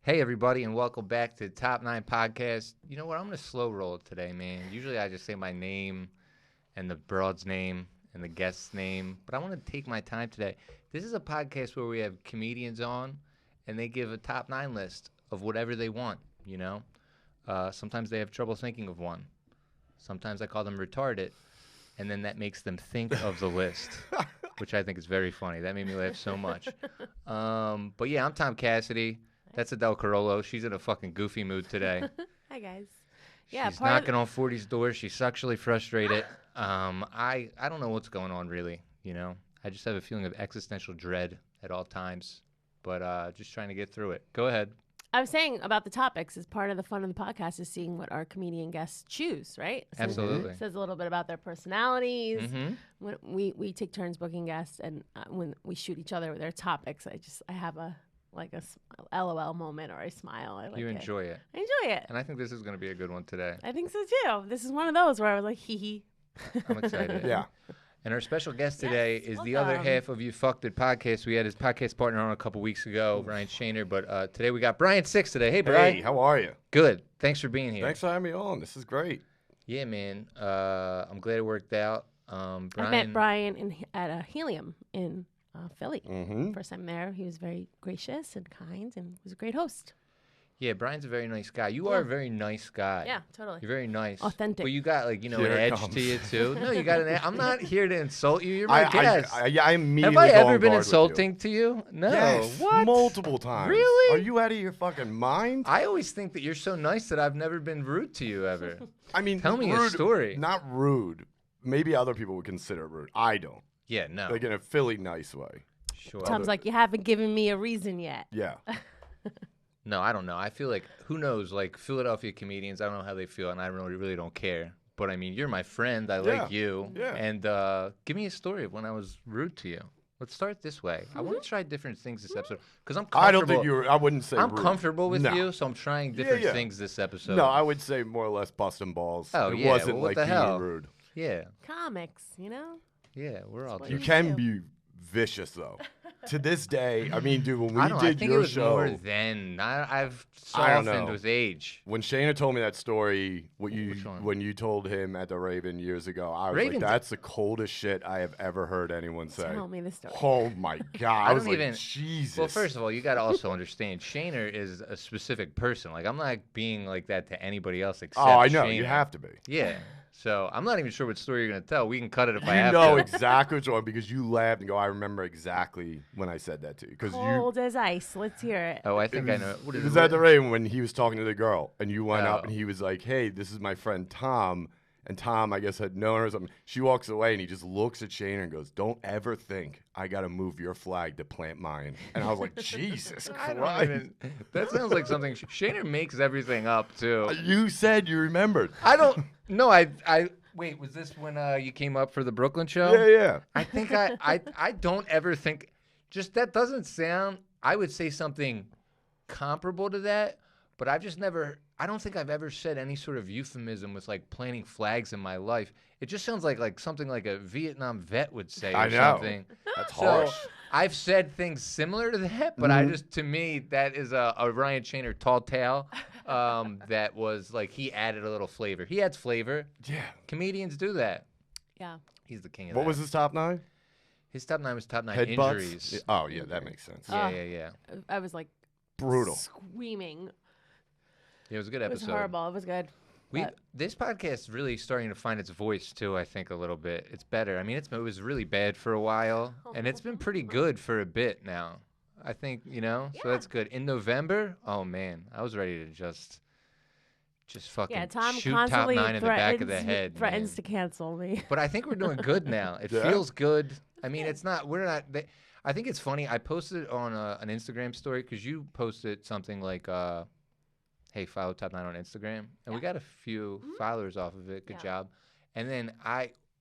Hey, everybody, and welcome back to Top 9 Podcast. You know what? I'm going to slow roll it today, man. Usually I just say my name and the broad's name and the guest's name, but I want to take my time today. This is a podcast where we have comedians on, and they give a top 9 list of whatever they want, you know? Sometimes they have trouble thinking of one. Sometimes I call them retarded, and then that makes them think of the list, which I think is very funny. That made me laugh so much. But yeah, I'm Tom Cassidy. That's Adele Carollo. She's in a fucking goofy mood today. Hi, guys. Yeah, She's knocking on 40's door. She's sexually frustrated. I don't know what's going on, really, you know? I just have a feeling of existential dread at all times, but just trying to get through it. Go ahead. I was saying about the topics is part of the fun of the podcast is seeing what our comedian guests choose, right? So Absolutely. It says a little bit about their personalities. Mm-hmm. When we take turns booking guests, and when we shoot each other with their topics, I have a LOL moment, or I smile. I like You it. enjoy it. I enjoy it. And I think this is going to be a good one today. I think so too. This is one of those where I was like, hee hee. I'm excited. Yeah. And our special guest today is the welcome. other half of You Fucked It podcast. We had his podcast partner on a couple weeks ago, Brian Shaner, but today we got Brian Six today. Hey, Brian. Hey, how are you? Good. Thanks for being here. Thanks for having me on. This is great. Yeah, man. I'm glad it worked out. Brian, I met Brian at a Helium in Philly. Mm-hmm. First time there, he was very gracious and kind and was a great host. Yeah, Brian's a very nice guy. You are a very nice guy. Yeah, totally. You're very nice. Authentic. But you got, an Here it edge comes. to you, too. No, you got an edge. I'm not here to insult you. You're my guest. I immediately Have I go ever on been guard with insulting to you? No. you. Yes, What? multiple times. Really? Are you out of your fucking mind? I always think that you're so nice that I've never been rude to you ever. I mean, Tell me a rude, story. Not rude. Maybe other people would consider it rude. I don't. Yeah, no. Like in a Philly nice way. Sure. Tom's like, you haven't given me a reason yet. Yeah. No, I don't know. I feel like, who knows, like Philadelphia comedians, I don't know how they feel, and I really don't care. But, I mean, you're my friend. I like you. Yeah. And give me a story of when I was rude to you. Let's start this way. I want to try different things this episode because I'm comfortable. I don't think I wouldn't say I'm rude. comfortable with No. you, so I'm trying different yeah. things this episode. No, I would say more or less busting balls. Oh, it yeah, wasn't well, what like the being hell? rude. Yeah. Comics, you know? Yeah, we're all what You different. you can do. be vicious though. To this day, I mean, dude, when we I don't know. I did think it your was show, more then. I've I don't softened know. with age. when Shayna told me that story, Which one? when you told him at the Raven years ago, I was Raven like, "That's the coldest shit I have ever heard anyone say." Tell me the story. Oh my god! I was don't like, even- Jesus. Well, first of all, you got to also understand, Shaner is a specific person. Like, I'm not being like that to anybody else except oh, I know Shaner. you have to be. Yeah. So I'm not even sure what story you're going to tell. We can cut it if I You have know to. exactly what's wrong because you laughed and go, "I remember exactly when I said that to you." Because Cold as ice. Let's hear it. Oh, I think I know. What It is was it? at the Raven when he was talking to the girl, and you went up Oh. and he was like, "Hey, this is my friend Tom." And Tom, I guess, had known her or something. She walks away and he just looks at Shane and goes, "Don't ever think I got to move your flag to plant mine." And I was like, Jesus I don't Christ. even, that sounds like something. Shaner makes everything up, too. You said you remembered. I don't. No, I. Wait, was this when you came up for the Brooklyn show? Yeah, yeah. I think I don't ever think. Just that doesn't sound. I would say something comparable to that, but I've just never. I don't think I've ever said any sort of euphemism with like planting flags in my life. It just sounds like something like a Vietnam vet would say or I know. something. That's So harsh. I've said things similar to that, but I just, to me, that is a Ryan Shaner tall tale that was like he added a little flavor. He adds flavor. Yeah. Comedians do that. Yeah. He's the king of What that. was his top 9? His top 9 was top 9 Headbutts? injuries. Oh, yeah, that makes sense. Yeah, yeah. I was like Brutal. screaming. Yeah, it was a good It was episode. horrible. It was good. But This podcast is really starting to find its voice too. I think a little bit. It's better. I mean, it was really bad for a while, and it's been pretty good for a bit now. I think so that's good. In November, oh man, I was ready to just fucking yeah, Tom shoot top constantly 9 in the back of the head. threatens man. to cancel me. But I think we're doing good now. It Yeah. feels good. I mean, it's not. We're not. I think it's funny. I posted on an Instagram story because you posted something like, "Hey, follow Top 9 on Instagram," and we got a few followers off of it. Good job. And then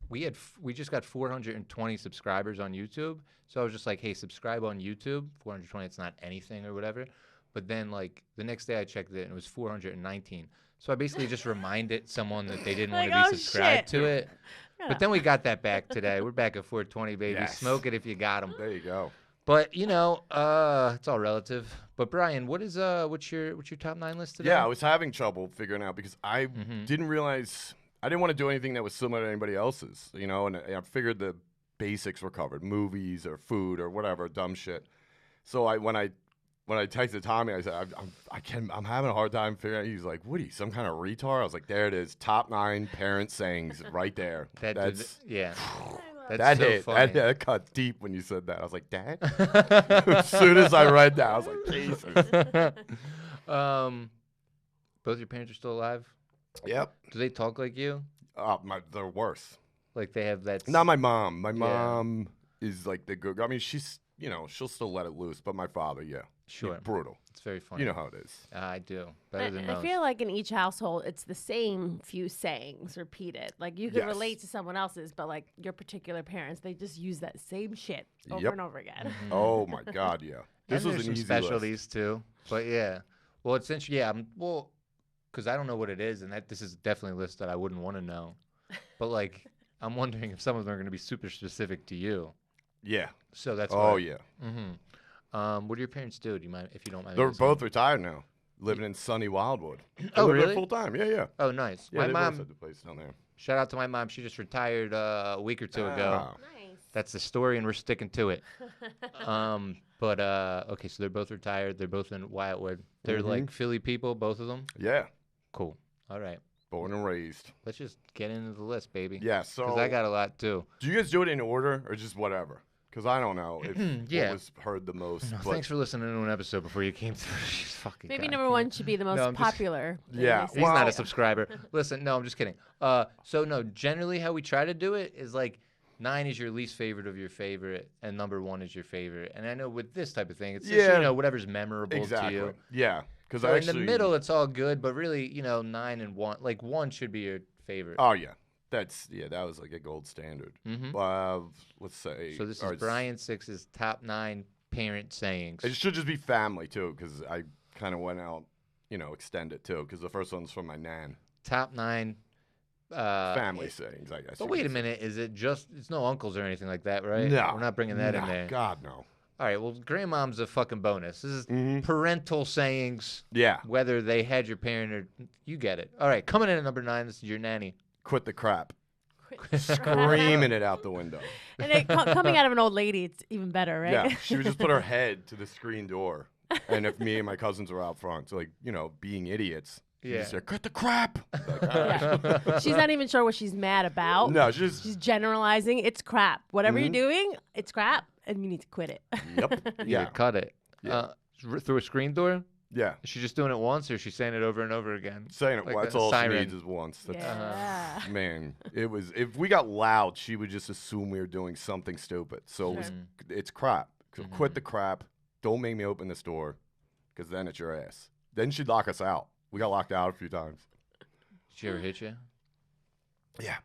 we just got 420 subscribers on YouTube. So I was just like, "Hey, subscribe on YouTube." 420. It's not anything or whatever. But then like the next day I checked it and it was 419. So I basically just reminded someone that they didn't Like, want to oh, be subscribed shit. to it. Yeah. But then we got that back today. We're back at 420, baby. Yes. Smoke it if you got them. There you go. But, it's all relative. But Brian, what's your top 9 list today? Yeah, I was having trouble figuring out because I Mm-hmm. didn't realize I didn't want to do anything that was similar to anybody else's, you know. And I figured the basics were covered, movies or food or whatever dumb shit. So when I texted Tommy, I said I'm having a hard time figuring out. He's like, "What are you, some kind of retard?" I was like, "There it is, top 9 parent sayings right there." That's yeah. That's that so hit. funny. That cut deep when you said that. I was like, "Dad." As soon as I read that, I was like, "Jesus." Both your parents are still alive? Yep. Do they talk like you? They're worse. Like they have that? Not my mom. My Yeah. mom is like the good. I mean, she's she'll still let it loose. But my father, yeah, Sure. he's brutal. It's very funny. You know how it is. I do. Better than I most. feel like in each household, it's the same few sayings repeated. Like you can Yes. relate to someone else's, but like your particular parents, they just use that same shit over Yep. and over again. Mm-hmm. Oh my God, yeah. This and was there's an some easy specialties list. too. But yeah. Well, it's interesting. Yeah. Because I don't know what it is, and this is definitely a list that I wouldn't want to know. But like, I'm wondering if some of them are going to be super specific to you. Yeah. So that's. Oh why. yeah. Mm-hmm. What do your parents do? Do you mind if you don't mind? me They're asking? both retired now, living in sunny Wildwood. Oh, really? Full time. Yeah, yeah. Oh, nice. Yeah, My they both mom. had the place down there. Shout out to my mom. She just retired a week or two ago. Ah. Nice. That's the story, and we're sticking to it. But okay, so they're both retired. They're both in Wildwood. They're Mhm. like Philly people, both of them. Yeah. Cool. All right. Born and raised. Let's just get into the list, baby. Yeah. So Because I got a lot too. do you guys do it in order or just whatever? Because I don't know if Yeah. what was heard the most. No, but thanks for listening to an episode before you came through. She's fucking Maybe guy. number one should be the most I'm just- popular. thing Yeah, they say. He's not Well- a subscriber. Listen, no, I'm just kidding. So no, generally how we try to do it is like 9 is your least favorite of your favorite, and number 1 is your favorite. And I know with this type of thing, it's just, Yeah. whatever's memorable exactly. to you. Yeah. Because So I in actually, the middle, it's all good, but really, 9 and 1, like 1 should be your favorite. Oh yeah. That was like a gold standard. Mhm. Let's say. So this or is it's- Brian Six's top 9 parent sayings. It should just be family too, because I kind of went out, extend it too, because the first one's from my nan. Top 9. Family sayings, I guess. But you wait could a minute, is it just? It's no uncles or anything like that, right? No, We're not bringing that in No, there. God no. All right, well, grandmom's a fucking bonus. This is Mhm. parental sayings, Yeah. whether they had your parent or you get it. All right, coming in at number 9, this is your nanny. Quit the crap. Quit. Screaming it out the window. And it, coming out of an old lady, it's even better, right? Yeah. She would just put her head to the screen door. And if me and my cousins were out front, so like, being idiots. She'd Yeah. just say, quit the crap. Like, all right. Yeah. She's not even sure what she's mad about. No, she's She's generalizing. It's crap. Whatever Mhm. you're doing, it's crap, and you need to quit it. Yep. Yeah, Yeah. cut it. Yeah. Through a screen door? Yeah. Is she just doing it once, or is she saying it over and over again? Saying it Like once, a all siren. she needs is once. That's, Yeah. Man, it was. If we got loud, she would just assume we were doing something stupid. So it was, it's crap. So quit the crap. Don't make me open this door, because then it's your ass. Then she'd lock us out. We got locked out a few times. Did she ever hit you? Yeah,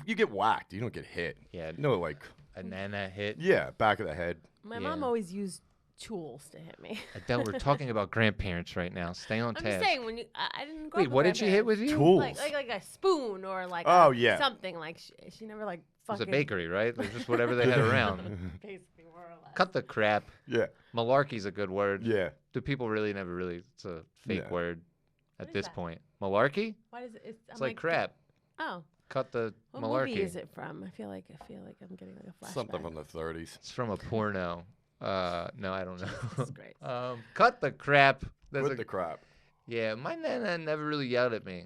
you get whacked. You don't get hit. Yeah, No, like a nana hit. yeah, back of the head. My mom Yeah. always used tools to hit me. Adele, we're talking about grandparents right now. Stay on I'm task. just saying, when I didn't grow Wait, up what with did she hit grandparents. with you? Tools. Like a spoon or like Oh, yeah. something. Like she never like It was fucking a bakery, right? Like just whatever they had around. basically more or less. Cut the crap. Yeah, Malarkey's a good word. yeah. Do people really never really? It's a fake Yeah. word at is this that? point. Malarkey? Why does it? It's like crap. Oh, Cut the what malarkey. movie is it from? I feel like I'm getting like a flashback. Something from the 30s. It's from a porno. No, I don't know. Jesus Christ. Cut the crap. That's Quit the crap. Yeah, my nana never really yelled at me.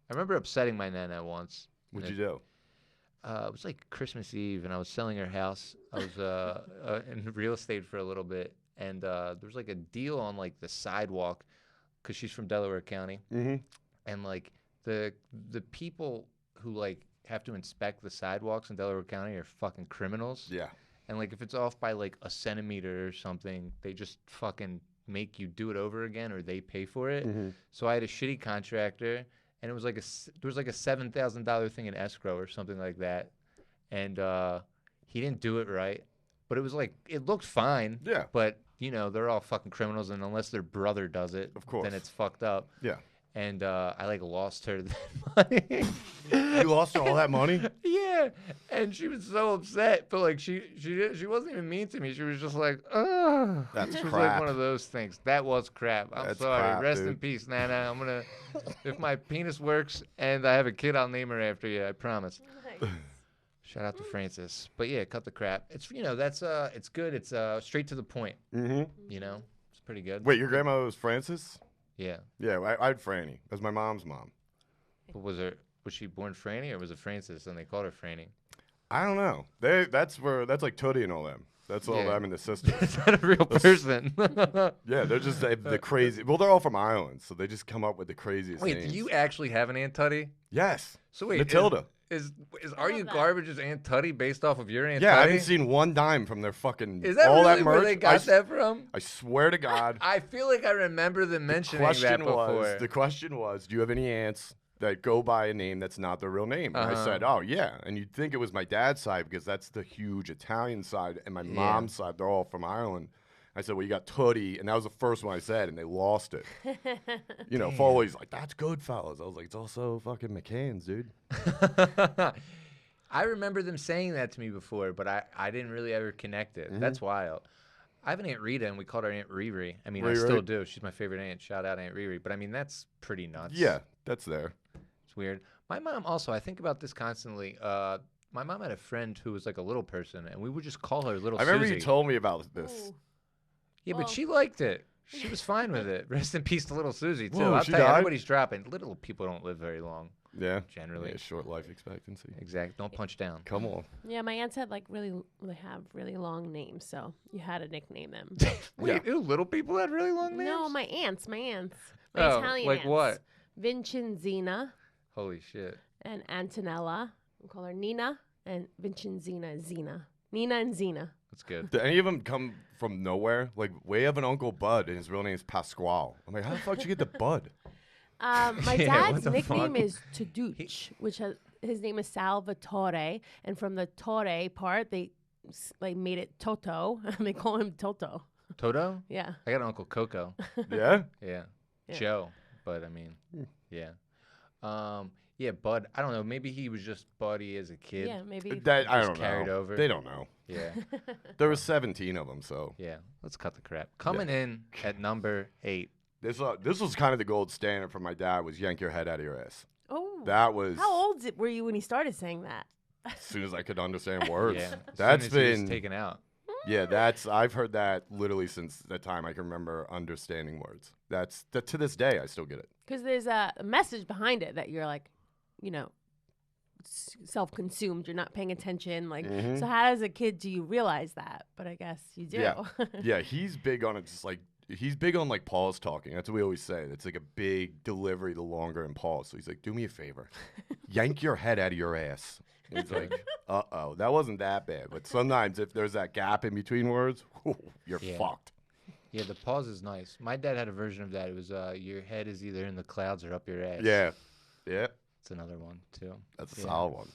I remember upsetting my nana once. What'd you do? It was like Christmas Eve, and I was selling her house. I was in real estate for a little bit, and there was like a deal on like the sidewalk, because she's from Delaware County, Mm-hmm. and like the people who like have to inspect the sidewalks in Delaware County are fucking criminals. Yeah. And like if it's off by like a centimeter or something, they just fucking make you do it over again, or they pay for it. Mm-hmm. So I had a shitty contractor, and it was like there was like a $7,000 thing in escrow or something like that, and he didn't do it right, but it was like it looked fine. Yeah. But they're all fucking criminals, and unless their brother does it, Of course. then it's fucked up. Yeah. and I like lost her that money. You lost all that money? Yeah, and she was so upset, but like she wasn't even mean to me. She was just like, oh, That's it was crap. like one of those things. That was crap. I'm That's sorry. crap, Rest in dude. peace, Nana. I'm gonna, if my penis works and I have a kid, I'll name her after you. I promise. Nice. Shout out to Francis. But yeah, cut the crap. It's that's it's good. It's straight to the point. Mm-hmm. You know, it's pretty good. Wait, your grandma was Francis? Yeah. Yeah, I had Franny. That's my mom's mom. But was she born Franny or was it Francis and they called her Franny? I don't know. That's like Tootie and all them. That's all Yeah. them and the sisters. Is that a real person? Yeah, they're just the crazy. Well, they're all from Ireland, so they just come up with the craziest Wait, names. do you actually have an Aunt Tutty? Yes. So wait, Matilda. Is Are love You that. Garbage's Aunt Tutty based off of your Aunt Yeah, I Tutty? haven't seen one dime from their fucking. Is that all really that merch. where they got that from? I swear to God. I feel like I remember them mentioning that before. The question was, do you have any aunts that go by a name that's not their real name? And I said, oh, yeah. And you'd think it was my dad's side because that's the huge Italian side. And my mom's side, they're all from Ireland. I said, well, you got Tootie. And that was the first one I said, and they lost it. You know, Foley's like, that's good, fellas. I was like, it's also fucking McCann's, dude. I remember them saying that to me before, but I didn't really ever connect it. That's wild. I have an Aunt Rita, and we called her Aunt Riri. I mean, I still do. She's my favorite aunt. Shout out Aunt Riri. But, I mean, that's pretty nuts. Yeah, that's there. It's weird. My mom also, I think about this constantly. My mom had a friend who was like a little person, and we would just call her Little I remember Susie. you told me about this. Ooh. Yeah, Well- but she liked it. She was fine with it. Rest in peace to Little Susie, too. Whoa, I'll she tell you, died? everybody's dropping. Little people don't live very long, Yeah. generally. Yeah, short life expectancy. Exactly. Don't punch down. Come on. Yeah, my aunts had they have really long names, so you had to nickname them. Wait, ew, little people had really long names? No, my aunts. My Oh, Italian like aunts. what? Vincenzina Holy shit. and Antonella. We call her Nina and Vincenzina Zina. Nina and Zina. That's good. Did any of them come from nowhere? Like, we have an Uncle Bud, and his real name is Pasquale. I'm like, how the fuck did you get the Bud? My Yeah, what dad's the nickname fuck? is Taduch, which his name is Salvatore, and from the Torre part, they made it Toto, and they call him Toto. Toto? Yeah. I got an Uncle Coco. Yeah? Yeah. Yeah. Joe. But I mean, yeah. Yeah, Bud. I don't know. Maybe he was just Buddy as a kid. Yeah, maybe. That, I Just don't know. carried over. They don't know. Yeah. There was 17 of them, so. Yeah. Let's cut the crap. Coming in at number 8. This was kind of the gold standard for my dad was yank your head out of your ass. Oh. That was How old were you when he started saying that? as soon as I could understand words. Yeah. As That's soon as he was been taken out. Yeah, I've heard that literally since the time I can remember understanding words. To this day I still get it. Because there's a message behind it that you're like, you know, self-consumed. You're not paying attention. Like, so how as a kid do you realize that? But I guess you do. Yeah. Yeah, he's big on it. Just like he's big on like pause talking. That's what we always say. It's like a big delivery, the longer and pause. So he's like, do me a favor, yank your head out of your ass. And it's like, that wasn't that bad. But sometimes if there's that gap in between words, you're Yeah. fucked. Yeah, the pause is nice. My dad had a version of that. It was your head is either in the clouds or up your ass. Yeah, yeah, It's another one, too. that's a Yeah. solid one.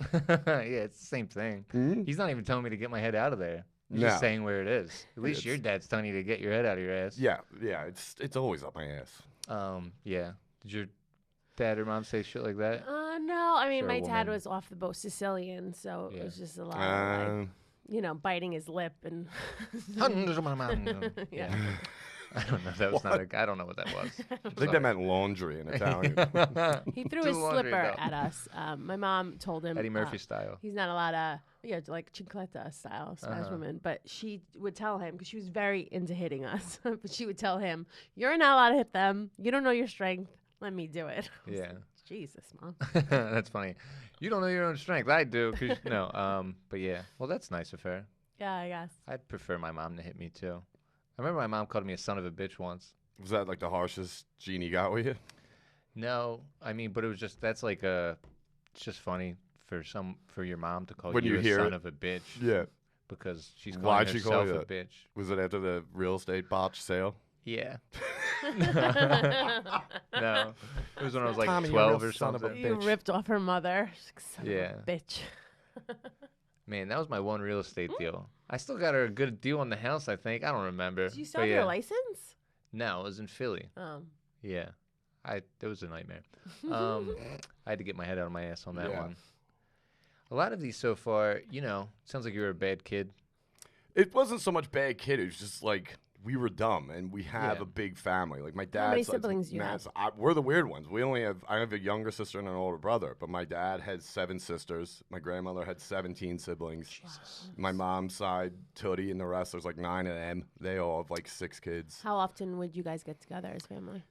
Yeah, it's the same thing. He's not even telling me to get my head out of there. He's just No. saying where it is. At least your dad's telling you to get your head out of your ass. Yeah, it's always up my ass. Yeah. Did your dad or mom say shit like that? No, I mean, Sure, my dad woman. was off the boat Sicilian, so Yeah. it was just a lot of, like, biting his lip and. Yeah. I don't know. That was not a. I don't know what that was. I think that meant laundry in Italian. He threw Do his laundry, slipper though. at us. My mom told him Eddie Murphy style. he's not allowed to, like Chicletta style, Spanish woman. But she would tell him, because she was very into hitting us, but she would tell him, "You're not allowed to hit them. You don't know your strength. Let me do it." I was Yeah. like, Jesus, Mom. That's funny. You don't know your own strength. I do. 'Cause, no. But yeah. Well, that's nice of her. Yeah, I guess. I'd prefer my mom to hit me too. I remember my mom called me a son of a bitch once. Was that like the harshest Genie got with you? No, I mean, but it was just it's just funny for your mom to call When you you a hear son it. of a bitch. Yeah. Because she's Why'd calling she call herself you a that? bitch. Was it after the real estate botch sale? Yeah. No, it was when I was like Tommy, you're a 12 real or son of a something. You bitch. ripped off her mother. She's like, son Yeah. of a bitch. Man, that was my one real estate deal. I still got her a good deal on the house, I think. I don't remember. Did you But still have yeah. your license? No, it was in Philly. Oh. Yeah. It was a nightmare. I had to get my head out of my ass on that one. A lot of these so far, sounds like you were a bad kid. It wasn't so much bad kid. It was just like we were dumb, and we have a big family. Like my dad's. How many siblings do you have? We're the weird ones. I have a younger sister and an older brother, but my dad had 7 sisters. My grandmother had 17 siblings. Jesus. My mom's side, Tootie, and the rest, there's like 9 of them. They all have like 6 kids. How often would you guys get together as family?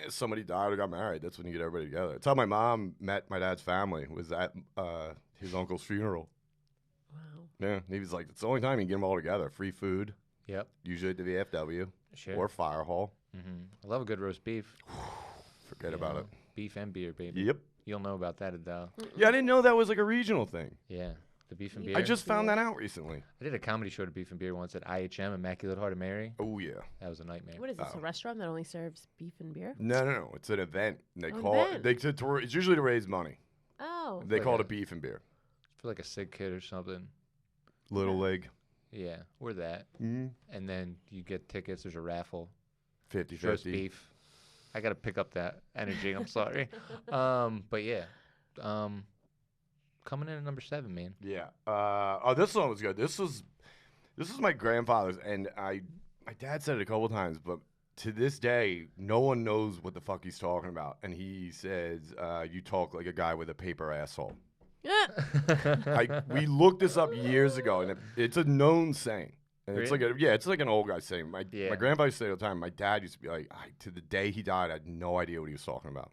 Somebody died or got married. That's when you get everybody together. That's how my mom met my dad's family, was at his uncle's funeral. Wow. Yeah, he was like, it's the only time you can get them all together. Free food. Yep. Usually at the VFW Sure. or Fire Hall. I love a good roast beef. Forget about it. Beef and beer, baby. Yep. You'll know about that, Adele. Yeah, I didn't know that was like a regional thing. Yeah, the beef and beer. I just found that out recently. I did a comedy show to beef and beer once at IHM, Immaculate Heart of Mary. Oh, yeah. That was a nightmare. What is this, a restaurant that only serves beef and beer? No. It's an event. They An call event. it. It's usually to raise money. Oh. They Like call a- it beef and beer. For like a sick kid or something. Little League. Yeah, or that. Mm-hmm. And then you get tickets. There's a raffle. 50-50. Roast beef. I got to pick up that energy. I'm sorry. But yeah. Coming in at number 7, man. Yeah. This one was good. This was my grandfather's, and my dad said it a couple times, but to this day, no one knows what the fuck he's talking about. And he says, "You talk like a guy with a paper asshole." We looked this up years ago, and it's a known saying. And it's like it's like an old guy saying. My grandfather used to say all the time. My dad used to be like, to the day he died, I had no idea what he was talking about.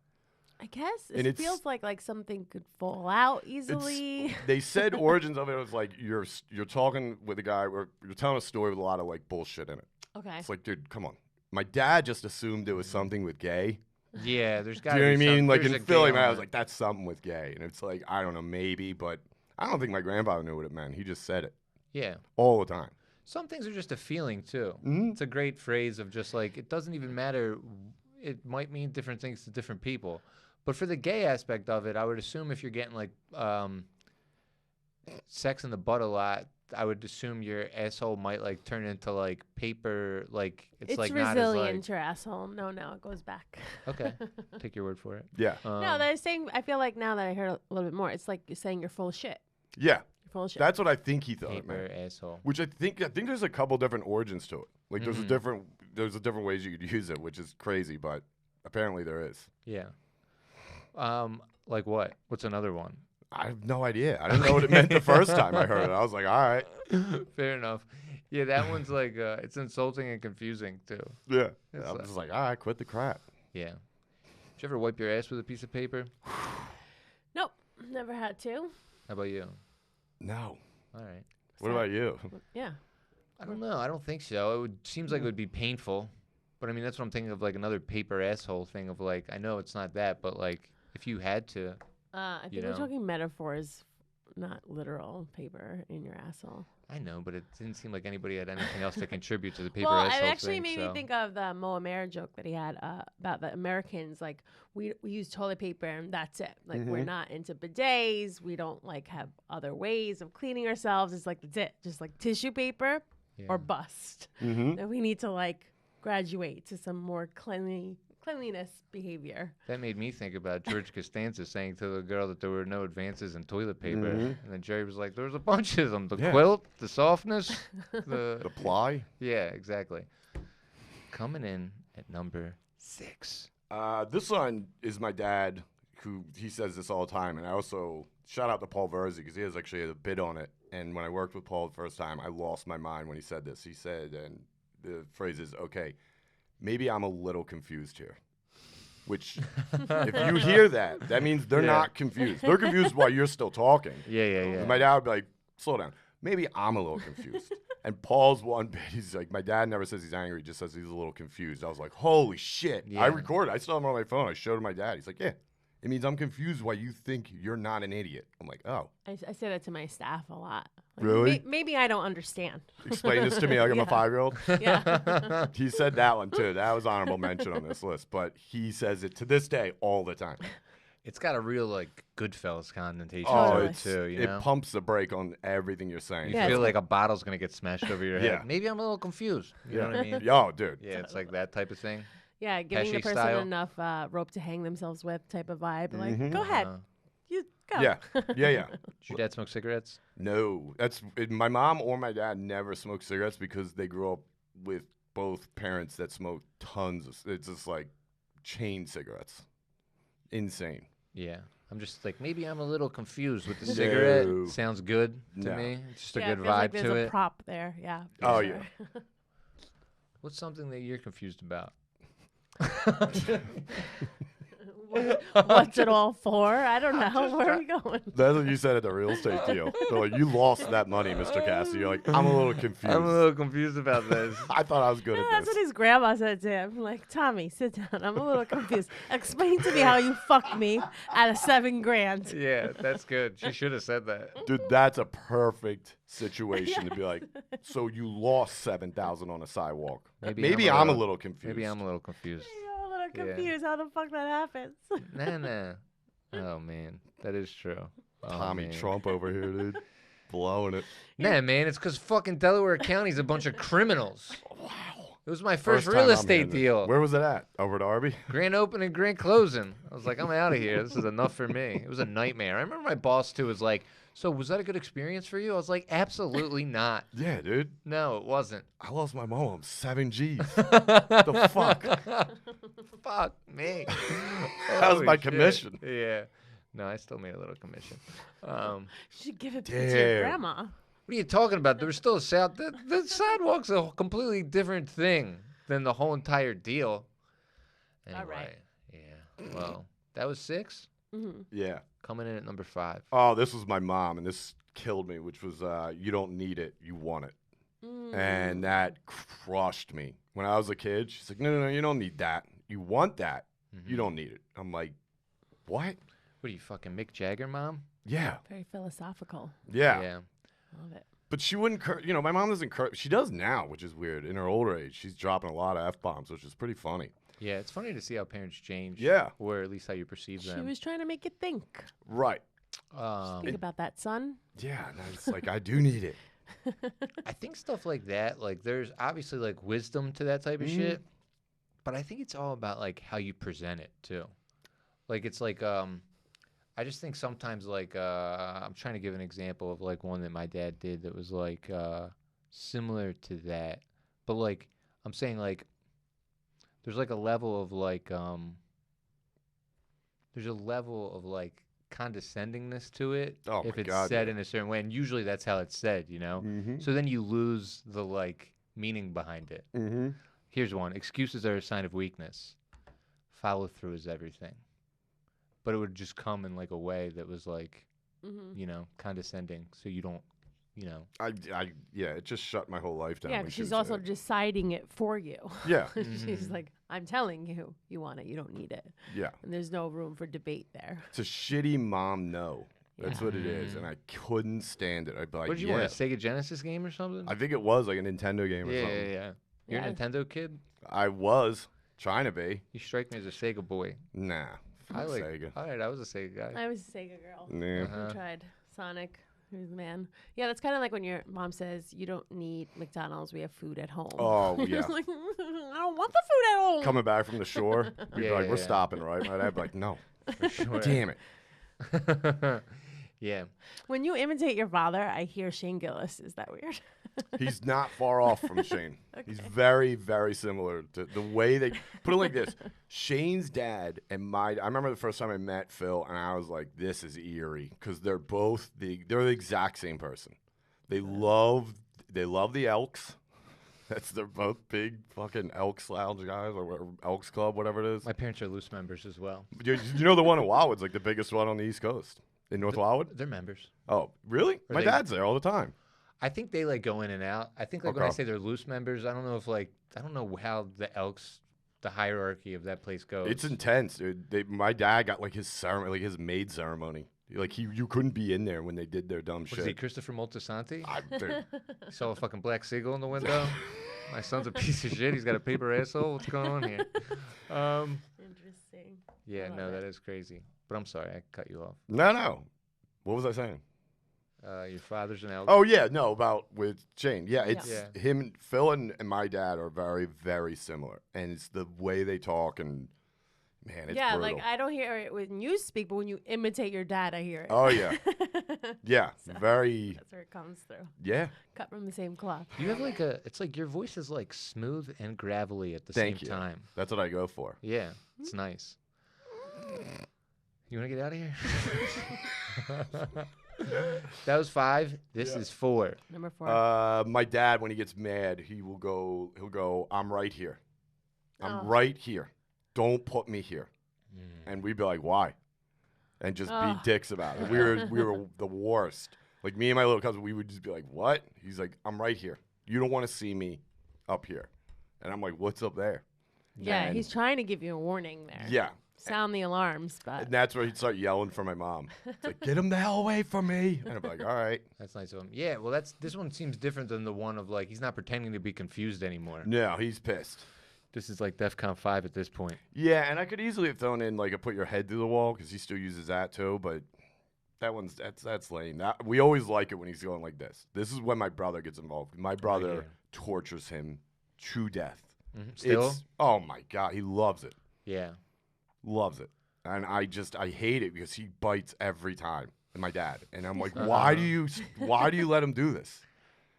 I guess And it feels like something could fall out easily. They said origins of it was like you're talking with a guy, or you're telling a story with a lot of like bullshit in it. Okay. It's like, dude, come on. My dad just assumed it was something with gay. Yeah, there's got Do to you know be what I mean? Like there's in a Philly, gay man, I on was it. like, that's something with gay. And it's like, I don't know, maybe, but I don't think my grandfather knew what it meant. He just said it Yeah. all the time. Some things are just a feeling, too. Mhm. It's a great phrase of just like, it doesn't even matter. It might mean different things to different people. But for the gay aspect of it, I would assume if you're getting like sex in the butt a lot, I would assume your asshole might like turn into like paper, like it's like not as resilient, like. your asshole. No, it goes back. Okay, take your word for it. Yeah. No, they're saying, I feel like now that I heard a little bit more, it's like you're saying you're full of shit. Yeah. You're full of shit. That's what I think he thought it paper meant. asshole. Which I think there's a couple different origins to it. Like there's a different ways you could use it, which is crazy, but apparently there is. Yeah. Like what? What's another one? I have no idea. I didn't know what it meant the first time I heard it. I was like, all right. Fair enough. Yeah, that one's like it's insulting and confusing too. Yeah. It's I'm just like, all right, quit the crap. Yeah. Did you ever wipe your ass with a piece of paper? Nope, never had to. How about you? No. All right. What about you? Yeah. I don't know. I don't think so. Seems like it would be painful, but I mean that's what I'm thinking of, like another paper asshole thing of like I know it's not that, but like if you had to. I think we're talking metaphors, not literal paper in your asshole. I know, but it didn't seem like anybody had anything else to contribute to the paper Well, asshole it actually thing, made me think of the Mo Amer joke that he had about the Americans. Like, we use toilet paper and that's it. Like, we're not into bidets. We don't, like, have other ways of cleaning ourselves. It's like, that's it. Just, like, tissue paper or bust. And we need to, like, graduate to some more cleanliness behavior. That made me think about George Costanza saying to the girl that there were no advances in toilet paper. And then Jerry was like, there's a bunch of them. The quilt, the softness, The ply? Yeah, exactly. Coming in at number 6. This one is my dad, who he says this all the time. And I also shout out to Paul Verzi because he has actually a bit on it. And when I worked with Paul the first time, I lost my mind when he said this. He said, and the phrase is, okay, maybe I'm a little confused here. Which, if you hear that, that means they're not confused. They're confused while you're still talking. Yeah. And my dad would be like, slow down. Maybe I'm a little confused. And Paul's one bit, he's like, my dad never says he's angry, he just says he's a little confused. I was like, holy shit. Yeah. I recorded. I still have him on my phone. I showed it to my dad. He's like, yeah. It means I'm confused why you think you're not an idiot. I'm like, oh. I say that to my staff a lot. Like, Really? Maybe I don't understand. Explain this to me like I'm a 5-year-old. Yeah. He said that one too. That was honorable mention on this list. But he says it to this day all the time. It's got a real, like, Goodfellas connotation Oh, to it, too, you know? It pumps the brake on everything you're saying. You feel like a bottle's going to get smashed over your head. Yeah. Maybe I'm a little confused. You know what I mean? Yo, dude. Yeah, it's like that type of thing. Yeah, giving the Pesci person style? enough rope to hang themselves with type of vibe. Like, go ahead. Uh, You go. Yeah, yeah. Did your dad smoke cigarettes? No, my mom or my dad never smoked cigarettes because they grew up with both parents that smoked tons of. It's just like chain cigarettes, insane. Yeah. I'm just like, maybe I'm a little confused with the cigarette. No. Sounds good to No. me. It's just a Yeah, it good feels like vibe there's to a it. prop there. Yeah. for Oh, sure. What's something that you're confused about? What's it all for? I don't know. Where are we going? That's what you said at the real estate deal. They're like, you lost that money, Mr. Cassidy. You're like, I'm a little confused. I'm a little confused about this. I thought I was good Yeah, at that's this. what his grandma said to him. Like, Tommy, sit down. I'm a little confused. Explain to me how you fucked me out of $7,000. Yeah, that's good. She should have said that. Dude, that's a perfect situation to be like, so you lost 7,000 on a sidewalk. Maybe I'm a little confused. Maybe I'm a little confused. I'm a little Yeah. confused how the fuck that happens. Nah. Oh, man. That is true. Oh, Tommy man. Trump over here, dude. Blowing it. Nah, man. It's because fucking Delaware County's a bunch of criminals. Wow. It was my first time real I'm estate hearing this. deal. Where was it at? Over at Arby? Grand opening, grand closing. I was like, I'm out of here. This is enough for me. It was a nightmare. I remember my boss, too, was like, so was that a good experience for you? I was like, absolutely not. Yeah, dude. No, it wasn't. I lost my mom on 7 G's. The fuck? Fuck me. That was Holy my shit. commission. Yeah. No, I still made a little commission. You should give it to Damn. your grandma. What are you talking about? There was still a the sidewalk's a completely different thing than the whole entire deal. Anyway, All right. yeah. Well, that was 6. Mm-hmm. Yeah. Coming in at number 5. Oh, this was my mom, and this killed me, which was you don't need it, you want it. And that crushed me. When I was a kid, she's like, no, you don't need that. You want that. Mm-hmm. You don't need it. I'm like, what? What are you, fucking Mick Jagger, Mom? Yeah. Very philosophical. Yeah. Love it. But she wouldn't, my mom doesn't curse. She does now, which is weird. In her older age, she's dropping a lot of F-bombs, which is pretty funny. Yeah, it's funny to see how parents change. Yeah. Or at least how you perceive She them. was trying to make you think. Right. Think about that, son. Yeah. And it's like, I do need it. I think stuff like that, like there's obviously like wisdom to that type of shit, but I think it's all about like how you present it too. Like it's like I just think sometimes like I'm trying to give an example of like one that my dad did that was like similar to that, but like I'm saying like there's like a level of like condescendingness to it Oh if my it's God, said yeah. in a certain way, and usually that's how it's said, you know. Mm-hmm. So then you lose the like meaning behind it. Mm-hmm. Here's one: excuses are a sign of weakness. Follow through is everything. But it would just come in like a way that was like, Mm-hmm. you know, condescending. So you don't, you know. Yeah, it just shut my whole life down. Yeah, when because she she's was also there. deciding it for you. Yeah. She's like, I'm telling you, you want it, you don't need it. Yeah. And there's no room for debate there. It's a shitty mom no. That's Yeah. what it is. And I couldn't stand it. I'd be like, What did you want? A Sega Genesis game or something? I think it was like a Nintendo game or yeah, something. yeah. You're Yeah. a Nintendo kid. I was trying to be. You strike me as a Sega boy. Nah. I Fuck like. Sega. All right, I was a Sega guy. I was a Sega girl. Nah. Uh-huh. I tried Sonic. Who's the man? Yeah, that's kind of like when your mom says, you don't need McDonald's, we have food at home. Oh, You're yeah. just like, I don't want the food at home. Coming back from the shore, you'd be Yeah, like, yeah, we're yeah. stopping, right? My dad'd be like, no. For sure. Damn it. Yeah. When you imitate your father, I hear Shane Gillis. Is that weird? He's not far off from Shane. He's very, very similar to the way they put it like this. Shane's dad and I remember the first time I met Phil, and I was like, this is eerie because they're both they're the exact same person. They love the Elks. They're both big fucking Elks Lounge guys or Elks Club, whatever it is. My parents are loose members as well. You know the one in Wildwood's like the biggest one on the East Coast in North Wildwood. They're members. Oh, really? Are My they- dad's there all the time. I think they like go in and out. I think like when I Okay. say they're loose members, I don't know if like I don't know how the Elks, the hierarchy of that place goes. It's intense, dude. My dad got like his ceremony, like his maid ceremony. Like you couldn't be in there when they did their dumb Was shit. he Christopher Moltisanti? Dude, Saw a fucking black seagull in the window. My son's a piece of shit. He's got a paper asshole. What's going on here? Interesting. Yeah, love no, it. that is crazy. But I'm sorry, I cut you off. no. What was I saying? Your father's an elder. Oh yeah, no, about with Shane. Yeah, it's Yeah. him, Phil, and my dad are very, very similar, and it's the way they talk, and man, it's brutal. like I don't hear it when you speak, but when you imitate your dad, I hear it. Oh yeah, yeah, So, very. That's where it comes through. Yeah. Cut from the same cloth. You have like it's like your voice is like smooth and gravelly at the Thank same you. time. That's what I go for. Yeah, it's nice. You want to get out of here? That was 5. This is 4. Number 4. My dad, when he gets mad, he'll go, I'm right here. I'm Oh. right here. Don't put me here. And we'd be like, why? And just be dicks about it. We were the worst. Like me and my little cousin, we would just be like, what? He's like, I'm right here. You don't want to see me up here. And I'm like, what's up there? Yeah, And- he's trying to give you a warning there. Yeah. Sound the alarms, but And that's where he'd start yelling for my mom. It's like, get him the hell away from me. And I'd be like, all right. That's nice of him. Yeah, well, this one seems different than the one of like he's not pretending to be confused anymore. No, he's pissed. This is like DEFCON 5 at this point. Yeah, and I could easily have thrown in like a put your head through the wall because he still uses that too, but that's lame. We always like it when he's going like this. This is when my brother gets involved. My brother tortures him to death. Still? Oh my God, he loves it. Yeah. Loves it. And I hate it because he bites every time. And my dad. And I'm like, why do you let him do this?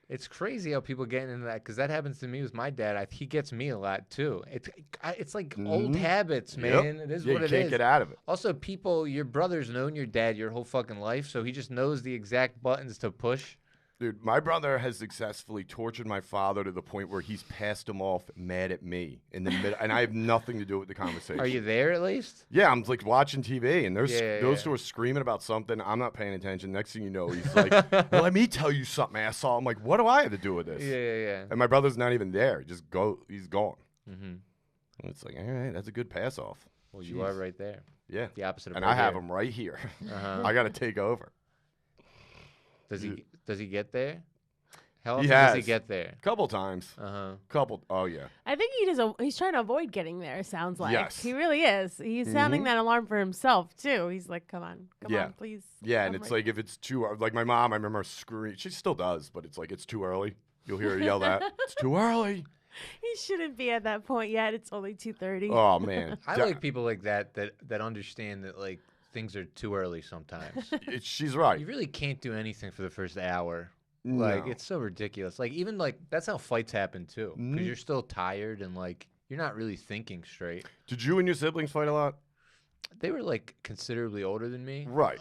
It's crazy how people get into that because that happens to me with my dad. He gets me a lot too. It's like old habits, man. Yep. It is Yeah, what you it can't is. get out of it. Also, your brother's known your dad your whole fucking life, so he just knows the exact buttons to push. Dude, my brother has successfully tortured my father to the point where he's passed him off mad at me in the middle, and I have nothing to do with the conversation. Are you there at least? Yeah, I'm like watching TV, and those Yeah. two are screaming about something. I'm not paying attention. Next thing you know, he's like, well, "Let me tell you something, asshole." I'm like, "What do I have to do with this?" Yeah. And my brother's not even there. He's gone. Mm-hmm. And it's like, all right, that's a good pass off. Well, you are right there. Yeah, The opposite of and right I have there. him right here. Uh-huh. I got to take over. Does he get there? How He often does he has. get there? Couple times. Oh yeah. I think he's trying to avoid getting there. It sounds like Yes. he really is. He's sounding that alarm for himself too. He's like, "Come on, please." Yeah, and I'm it's right like if it's too like my mom, I remember screaming. She still does, but it's like it's too early. You'll hear her yell that it's too early. He shouldn't be at that point yet. It's only 2:30. Oh man, I like people like that understand that like things are too early sometimes. She's right. You really can't do anything for the first hour. Like No. it's so ridiculous. Like even like that's how fights happen too, because you're still tired and like you're not really thinking straight. Did you and your siblings fight a lot? They were like considerably older than me, Right.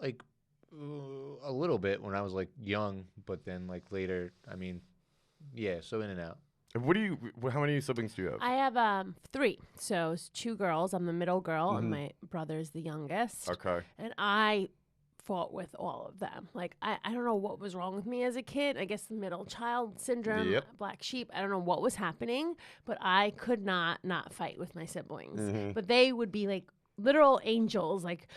Like a little bit when I was like young, but then like later, I mean, yeah. So in and out. How many siblings do you have? I have 3. So it's 2 girls. I'm the middle girl, and my brother's the youngest. Okay. And I fought with all of them. Like I don't know what was wrong with me as a kid. I guess the middle child syndrome, Yep. black sheep. I don't know what was happening, but I could not fight with my siblings. Mm-hmm. But they would be like literal angels, like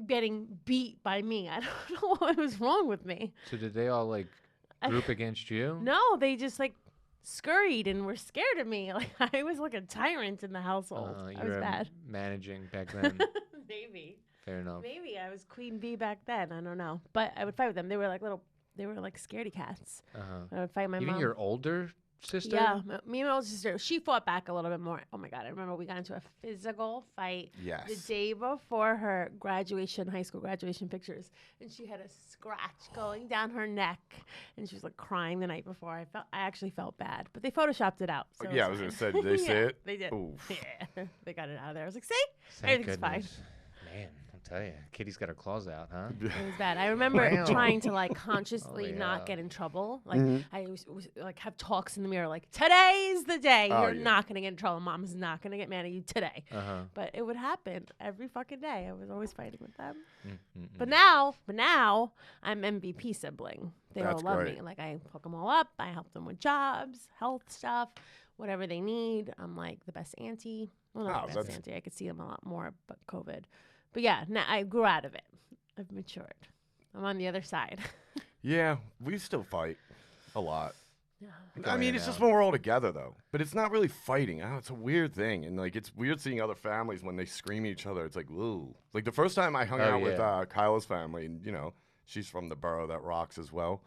getting beat by me. I don't know what was wrong with me. So did they all like group against you? No, they just like scurried and were scared of me. Like I was like a tyrant in the household. I You was were bad. managing back then. Maybe. Fair enough. Maybe I was queen bee back then. I don't know. But I would fight with them. They were like scaredy cats. I would fight my Even mom. your older sister? Yeah, me and my older sister. She fought back a little bit more. Oh my God, I remember we got into a physical fight Yes. the day before her high school graduation pictures, and she had a scratch going down her neck, and she was like crying the night before. I actually felt bad, but they photoshopped it out. So Yeah, I it's was fine. gonna say, did they see it? They did. Oof. Yeah, they got it out of there. I was like, see, Thank everything's fine. goodness. Man, I'll tell you, Kitty's got her claws out, huh? It was bad. I remember Wow. trying to like consciously Oh, yeah. not get in trouble. Like I was like have talks in the mirror like today's the day. Oh, You're yeah. not gonna get in trouble. Mom's not gonna get mad at you today. Uh-huh. But it would happen every fucking day. I was always fighting with them. Mm-mm. But now I'm MVP sibling. They That's all love great. me. Like I hook them all up. I help them with jobs, health stuff, whatever they need. I'm like the best auntie. Well, not Oh, the best that's- auntie. I could see them a lot more, but COVID. But yeah, now I grew out of it. I've matured. I'm on the other side. Yeah, we still fight a lot. I Going mean, it's out. just when we're all together, though. But it's not really fighting. It's a weird thing, and like it's weird seeing other families when they scream at each other. It's like, woo. Like the first time I hung Oh, out with yeah. Kyla's family, and She's from the borough that rocks as well.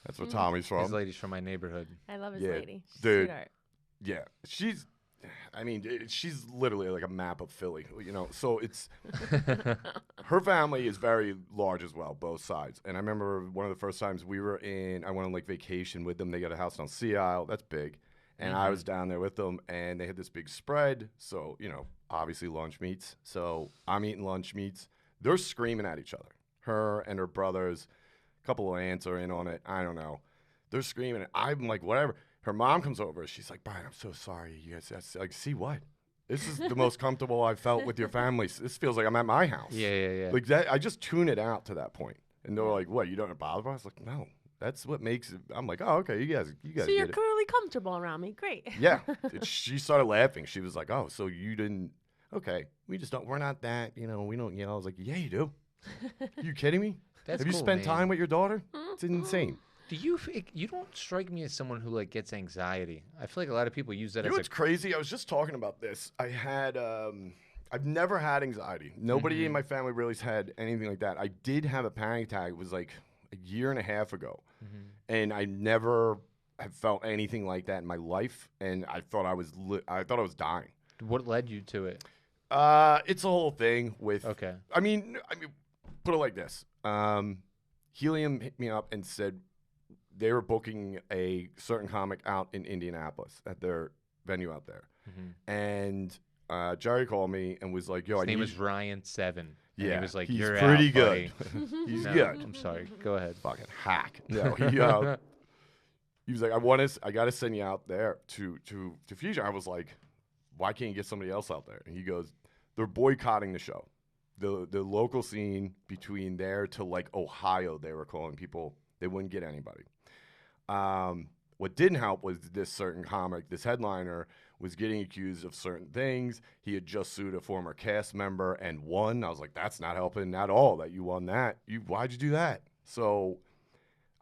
That's where Tommy's from. His lady's from my neighborhood. I love his Yeah, lady. She's dude. sweetheart. Yeah, she's literally like a map of Philly, you know. So it's her family is very large as well, both sides. And I remember one of the first times I went on like vacation with them. They got a house on Sea Isle, that's big, and I was down there with them, and they had this big spread. So you know, obviously lunch meats. So I'm eating lunch meats. They're screaming at each other. Her and her brothers, a couple of aunts are in on it. I don't know. They're screaming. I'm like, whatever. Her mom comes over. She's like, Brian, I'm so sorry. You guys, like, see what? This is the most comfortable I've felt with your family. This feels like I'm at my house. Yeah. Like that, I just tune it out to that point. And they're like, what? You don't bother? I was like, no. That's what makes it. I'm like, oh, okay. You guys So get you're it. clearly comfortable around me. Great. Yeah. She started laughing. She was like, oh, so you didn't? Okay. We just don't. We're not that. You know. We don't. You know. I was like, yeah, you do. You kidding me? That's Have you cool, spent man. time with your daughter? It's insane. Do you don't strike me as someone who like gets anxiety. I feel like a lot of people use that You know as what's crazy? I was just talking about this. I had, I've never had anxiety. Nobody in my family really's had anything like that. I did have a panic attack. It was like a year and a half ago. And I never have felt anything like that in my life. And I thought I was dying. What led you to it? It's a whole thing with, Okay. I mean, put it like this. Helium hit me up and said, they were booking a certain comic out in Indianapolis at their venue out there. And Jerry called me and was like, yo, His name was Ryan Seven. And Yeah, he was like, he's you're pretty out, good. buddy. He's No, good. I'm sorry. Go ahead. Fucking hack. No, he was like, I got to send you out there to Fusion. I was like, why can't you get somebody else out there? And he goes, they're boycotting the show. The local scene between there to like Ohio, they were calling people, they wouldn't get anybody. What didn't help was this certain comic, this headliner, was getting accused of certain things. He had just sued a former cast member and won. I was like, that's not helping at all that you won that. Why'd you do that? So,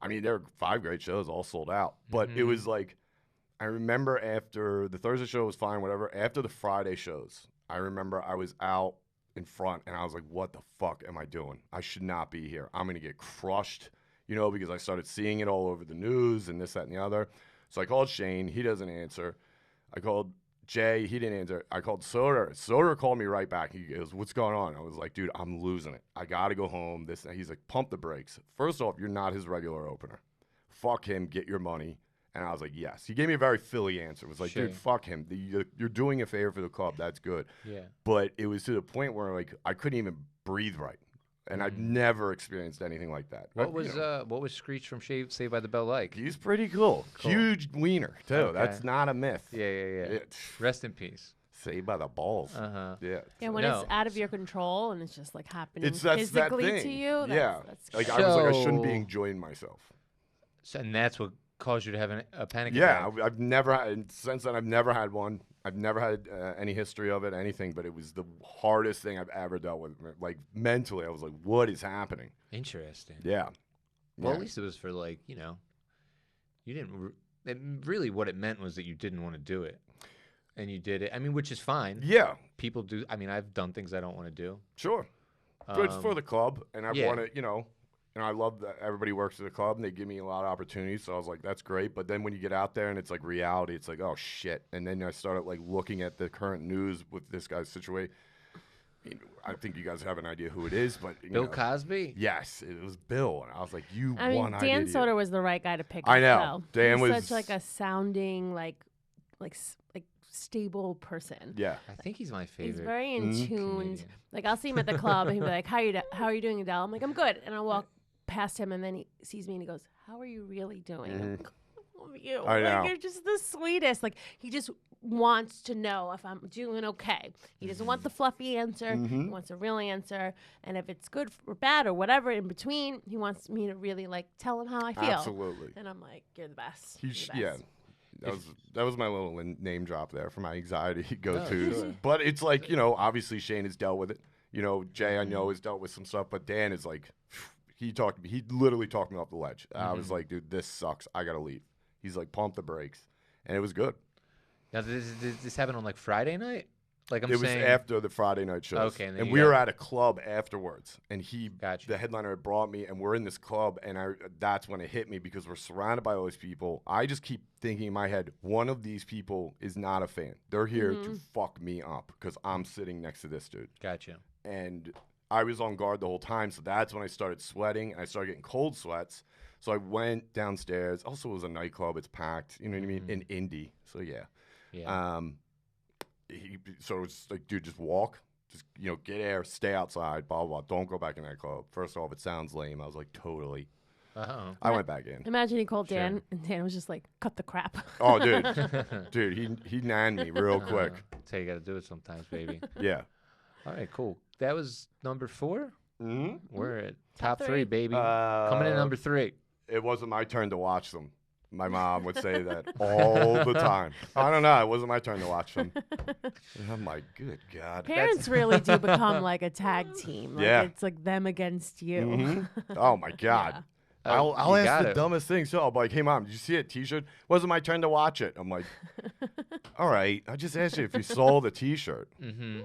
I mean, there were 5 great shows, all sold out. But it was like, I remember after the Thursday show was fine, whatever. After the Friday shows, I remember I was out in front and I was like, what the fuck am I doing? I should not be here. I'm going to get crushed. You know, because I started seeing it all over the news and this, that, and the other. So I called Shane. He doesn't answer. I called Jay. He didn't answer. I called Soder. Soder called me right back. He goes, what's going on? I was like, dude, I'm losing it. I got to go home. He's like, pump the brakes. First off, you're not his regular opener. Fuck him. Get your money. And I was like, yes. He gave me a very Philly answer. It was like, dude, fuck him. You're doing a favor for the club. That's good. Yeah. But it was to the point where like I couldn't even breathe right. And I've never experienced anything like that. What was Screech from Saved by the Bell like? He's pretty cool. Huge wiener, too. Okay. That's not a myth. Yeah. Rest in peace. Saved by the balls. Yeah. Yeah, when it's out of your control and it's just like happening That's physically that thing. to you. That's like I was like, I shouldn't be enjoying myself. So, and that's what caused you to have a panic Yeah, attack? I've never had, since then, I've never had one. I've never had any history of it, anything, but it was the hardest thing I've ever dealt with. Like, mentally, I was like, what is happening? Interesting. Yeah. Well, at least it was for, like, you know, you didn't, really what it meant was that you didn't want to do it. And you did it. I mean, which is fine. Yeah. People do. I mean, I've done things I don't want to do. Sure. Good for the club, and I want to, you know, I love that everybody works at the club, and they give me a lot of opportunities, so I was like, that's great. But then when you get out there and it's like reality, it's like, oh, shit. And then I started, like, looking at the current news with this guy's situation. I think you guys have an idea who it is, but Bill Cosby? Yes, it was Bill, and I was like, Dan Soder was the right guy to pick. I know. Dan He's was such like a sounding like stable person. Yeah, I think he's my favorite. He's very in tune. Comedian. Like I'll see him at the club, and he'll be like, "How are you doing, Adele?" I'm like, "I'm good," and I'll walk past him, and then he sees me, and he goes, "How are you really doing?" I'm like, I love you. I know. Like, you're just the sweetest. Like he just wants to know if I'm doing okay. He doesn't want the fluffy answer. He wants a real answer. And if it's good or bad or whatever in between, he wants me to really like tell him how I feel. Absolutely. And I'm like, you're the best. Yeah. That was my little name drop there for my anxiety go-tos. Sure. But it's like, you know, obviously Shane has dealt with it. You know, Jay I know has dealt with some stuff, but Dan is like, he literally talked me off the ledge. I was like, dude, this sucks. I got to leave. He's like, pump the brakes. And it was good. Now, did this happen on like Friday night? Like I'm It was saying, after the Friday night shows. Okay, and then and you we got- were at a club afterwards, and Gotcha. the headliner had brought me, and we're in this club, and that's when it hit me because we're surrounded by all these people. I just keep thinking in my head, one of these people is not a fan. They're here to fuck me up because I'm sitting next to this dude. Gotcha. And I was on guard the whole time, so that's when I started sweating, and I started getting cold sweats. So I went downstairs. Also, it was a nightclub. It's packed. You know what I mean? In Indy. So, yeah. Yeah. So it's like, dude, just walk. Just, get air. Stay outside. Blah, blah, blah. Don't go back in that club. First off, it sounds lame. I was like, totally. Uh-oh. I went back in. Imagine he called Sure. Dan, and Dan was just like, cut the crap. Oh, dude. Dude, he nanned me real quick. That's how you got to do it sometimes, baby. Yeah. All right, cool. That was number 4. Mm-hmm. We're at Top top 3, three. baby. Coming in number 3. It wasn't my turn to watch them. My mom would say that all the time. I don't know. It wasn't my turn to watch them. And I'm like, good God. Parents really do become like a tag team. Like, Yeah. It's like them against you. Mhm. Oh, my God. Yeah. I'll You ask got the it. dumbest things. So I'll be like, hey, Mom, did you see a T-shirt? Wasn't my turn to watch it. I'm like, all right. I just asked you if you saw the T-shirt. Mm-hmm.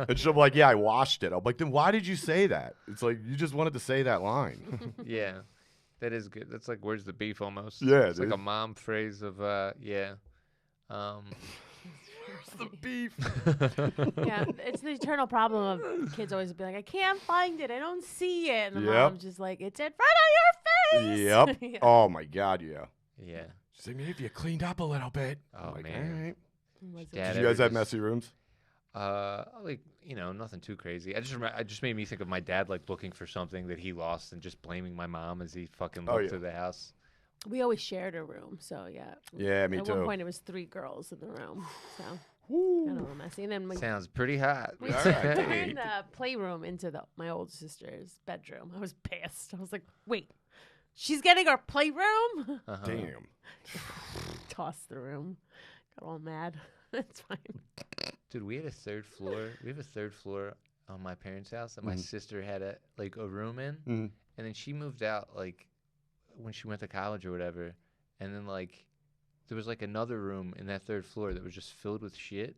And she'll be like, yeah, I watched it. I'm like, then why did you say that? It's like, you just wanted to say that line. Yeah. That is good. That's like, where's the beef almost? Yeah, It's like dude. a mom phrase of, yeah. Where's the beef? Yeah, it's the eternal problem of kids always be like, I can't find it. I don't see it. And the Yep. mom's just like, it's in front of your face. Yep. Yeah. Oh, my God, yeah. Yeah. She's like, maybe if you cleaned up a little bit. Oh, I'm like, man. all right. Was it- Dad Did you guys ever have just- messy rooms? Like, nothing too crazy. I just made me think of my dad like looking for something that he lost and just blaming my mom as he fucking Oh, looked yeah. through the house. We always shared a room. So, yeah. Yeah, me At too. one point, it was 3 girls in the room. So, Woo. kind of a little messy. And then we Sounds pretty hot. We All right. turned the playroom into my old sister's bedroom. I was pissed. I was like, wait, she's getting our playroom? Uh-huh. Damn. Tossed the room. Got all mad. It's fine. Dude, we had a 3rd floor. We have a 3rd floor on my parents' house that my Mhm. sister had a room in, Mhm. and then she moved out like when she went to college or whatever, and then like there was like another room in that 3rd floor that was just filled with shit.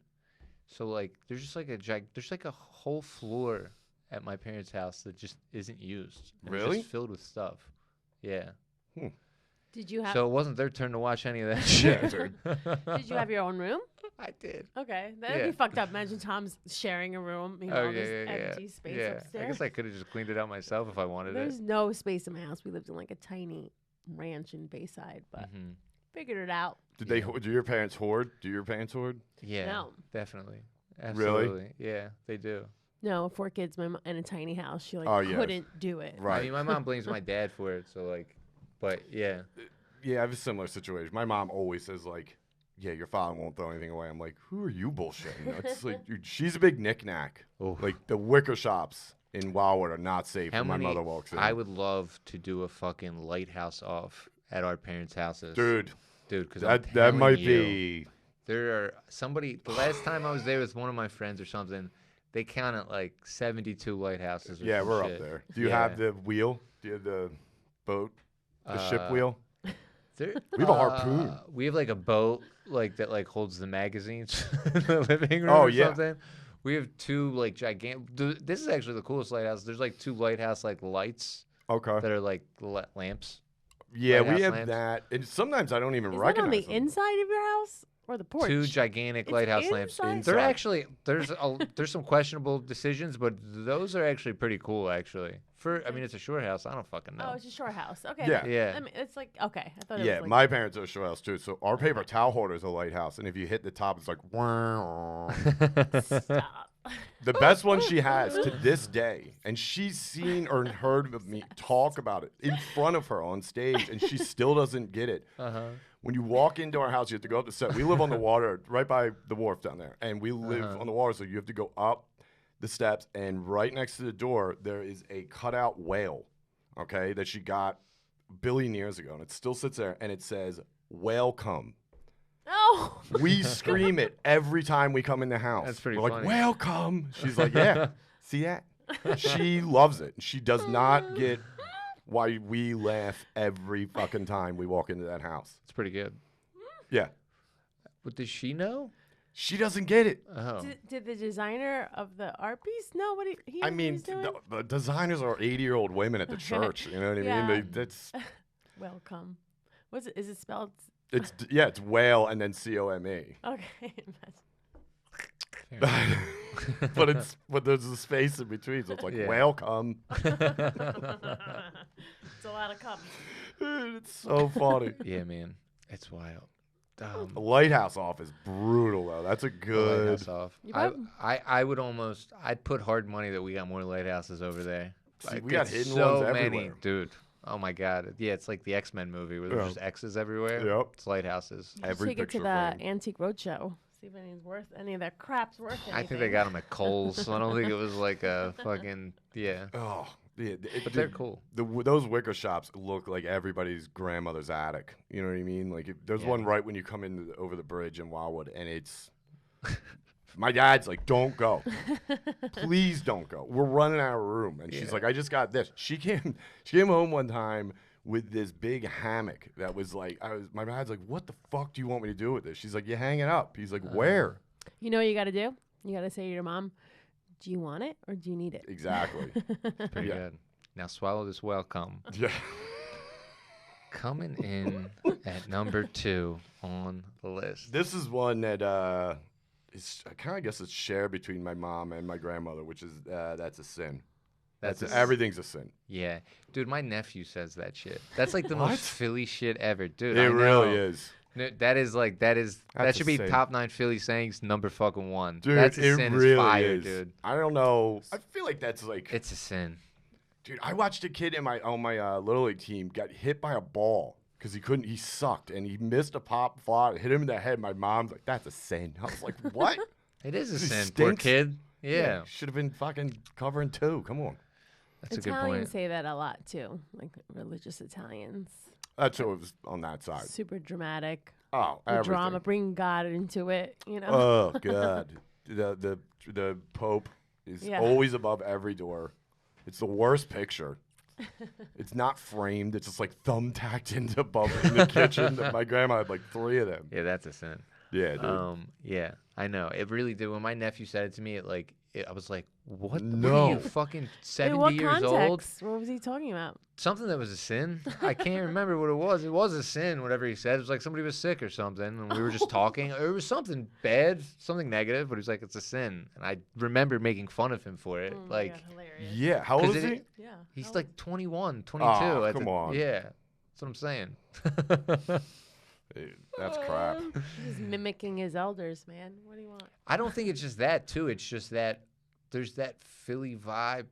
So like there's just like there's like a whole floor at my parents' house that just isn't used. And it's Really? just filled with stuff. Yeah. Did you have So it wasn't their turn to watch any of that Yeah, shit. dude. Did you have your own room? I did. Okay. That'd Yeah. be fucked up. Imagine Tom's sharing a room, Oh all yeah, this yeah, empty yeah. space Yeah. upstairs. I guess I could have just cleaned it out myself if I wanted There's it. no space in my house. We lived in like a tiny ranch in Bayside, but Mhm. figured it out. Did they? Do your parents hoard? Do your parents hoard? Yeah, No. definitely. Really? Absolutely. Yeah, they do. No, 4 kids in a tiny house. She like Oh, yes. couldn't do it. Right. I mean, my mom blames my dad for it, so like, but yeah. Yeah, I have a similar situation. My mom always says like, "Yeah, your father won't throw anything away." I'm like, "Who are you bullshitting?" It's like, dude, she's a big knickknack. Oof. Like the wicker shops in Wildwood are not safe How when my many? mother walks in. I would love to do a fucking lighthouse off at our parents' houses, Dude, because that might be. There are somebody. The last time I was there with one of my friends or something, they counted like 72 lighthouses. Or Yeah, some we're shit. up there. Do you Yeah. have the wheel? Do you have the boat? The ship Uh, wheel? There, We have a harpoon. We have like a boat like that like holds the magazines in the living room Oh, or yeah. something. We have 2 like gigantic. This is actually the coolest lighthouse. There's like 2 lighthouse like lights Okay. that are like lamps. Yeah, we lighthouse have lamps. that. And sometimes I don't even Is that on recognize the them. inside of your house or the porch? 2 gigantic It's lighthouse lamps. inside? They're Inside. actually there's some questionable decisions, but those are actually pretty cool actually. I mean, it's a shore house. I don't fucking know. Oh, it's a shore house. Okay. Yeah. then. Yeah. I mean, it's like okay. I thought it Yeah, was like my parents are a show house too. So our paper towel holder is a lighthouse, and if you hit the top, it's like. Wow. stop. The best one she has to this day, and she's seen or heard of me talk about it in front of her on stage, and she still doesn't get it. Uh-huh. When you walk into our house, you have to go up the steps. We live on the water, right by the wharf down there, and we live on the water, so you have to go up the steps, and right next to the door, there is a cutout whale, okay, that she got a billion years ago, and it still sits there, and it says, "Welcome." Oh. We scream it every time we come in the house. That's pretty We're funny. like, "Welcome." She's like, "Yeah, see that?" She loves it. She does not get why we laugh every fucking time we walk into that house. It's pretty good. Yeah. But does she know? She doesn't get it. Oh. Did the designer of the art piece know what he I mean, was doing? the designers are 80-year-old women at the church. You know what I mean? That's welcome. What's it? Is it spelled? it's whale and then COME. Okay. but there's a space in between, so it's like welcome. It's a lot of cum. It's so funny. Yeah, man, it's wild. The Lighthouse Off is brutal though. That's a good. Lighthouse Off. I would almost. I'd put hard money that we got more lighthouses over there. See, we got hidden so ones many, everywhere, dude. Oh my god. Yeah, it's like the X-Men movie where there's just X's everywhere. Yep. It's lighthouses. Every take it to picture the frame. Antique Roadshow. See if any of that crap's worth anything. I think they got them at Kohl's, so I don't think it was like a fucking Oh, yeah. But they're cool. Those wicker shops look like everybody's grandmother's attic. You know what I mean? Like there's one right when you come in over the bridge in Wildwood, and it's. My dad's like, don't go. Please don't go. We're running out of room. And she's like, I just got this. She came home one time with this big hammock that was like, my dad's like, what the fuck do you want me to do with this? She's like, you hang it up. He's like, where? You know what you got to do? You got to say to your mom, do you want it or do you need it? Exactly. Pretty good. Now swallow this welcome. Yeah. Coming in at number 2 on the list. This is one that is, I kind of guess it's shared between my mom and my grandmother, which is that's a sin. Everything's a sin. Yeah. Dude, my nephew says that shit. That's like the What? most Philly shit ever. Dude, It I know. really is. No, that That's should a be sin. top 9 Philly sayings number fucking 1. Dude, that's a it sin. really It's fire, is. dude. I don't know. I feel like that's like. It's a sin. Dude, I watched a kid on my little league team get hit by a ball because he sucked and he missed a pop fly, hit him in the head. My mom's like, that's a sin. I was like, what? It is a He sin. Poor stinks. kid. Yeah. Should have been fucking covering 2. Come on. That's a good Italians point. say that a lot too, like religious Italians. That's what it was on that side. Super dramatic. Oh, The everything. drama, bring God into it, you know? Oh God, the Pope is always above every door. It's the worst picture. It's not framed. It's just like thumbtacked into above in the kitchen. My grandma had like 3 of them. Yeah, that's a sin. Yeah, dude. Yeah, I know. It really did. When my nephew said it to me, I was like, what? What are No. you, fucking In 70 what years old? context? What was he talking about? Something that was a sin. I can't remember what it was. It was a sin, whatever he said. It was like somebody was sick or something, and we were just talking. Or it was something bad, something negative, but he was like, it's a sin. And I remember making fun of him for it. Oh my like, God, hilarious. Yeah, how old 'cause is he? Yeah. he's how like 21, 22. Oh, come on. Yeah, that's what I'm saying. Dude, that's crap. He's mimicking his elders, man. What do you want? I don't think it's just that, too. It's just that there's that Philly vibe,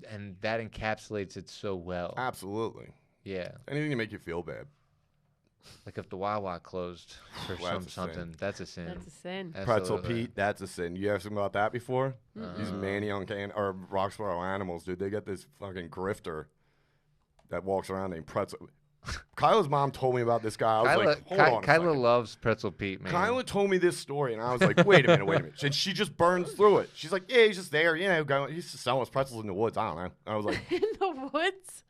and that encapsulates it so well. Absolutely. Yeah. Anything to make you feel bad. Like if the Wawa closed for Well, that's a sin. something, that's a sin. That's a sin. Pretzel Absolutely. Pete, that's a sin. You have something about that before? Mm-mm. These Manny on or Roxborough Animals, dude. They got this fucking grifter that walks around named Pretzel. Kyla's mom told me about this guy. I was like, hold on a Kyla second. loves Pretzel Pete, man. Kyla told me this story, and I was like, wait a minute. And she just burns through it. She's like, yeah, he's just there, going, he's just selling his pretzels in the woods. I don't know. And I was like, In the woods?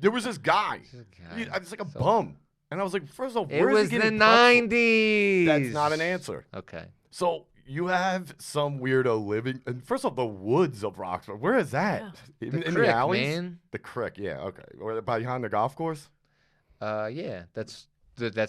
there was this guy. He's a guy. It's like a So- bum. And I was like, first of all, It where is was he the getting pretzels? 90s. That's not an answer. Okay. So you have some weirdo living, and first off, the woods of Roxborough. Where is that? Yeah. In The the crick, alleys? man. The crick, yeah, okay. Or behind the golf course? Yeah, that's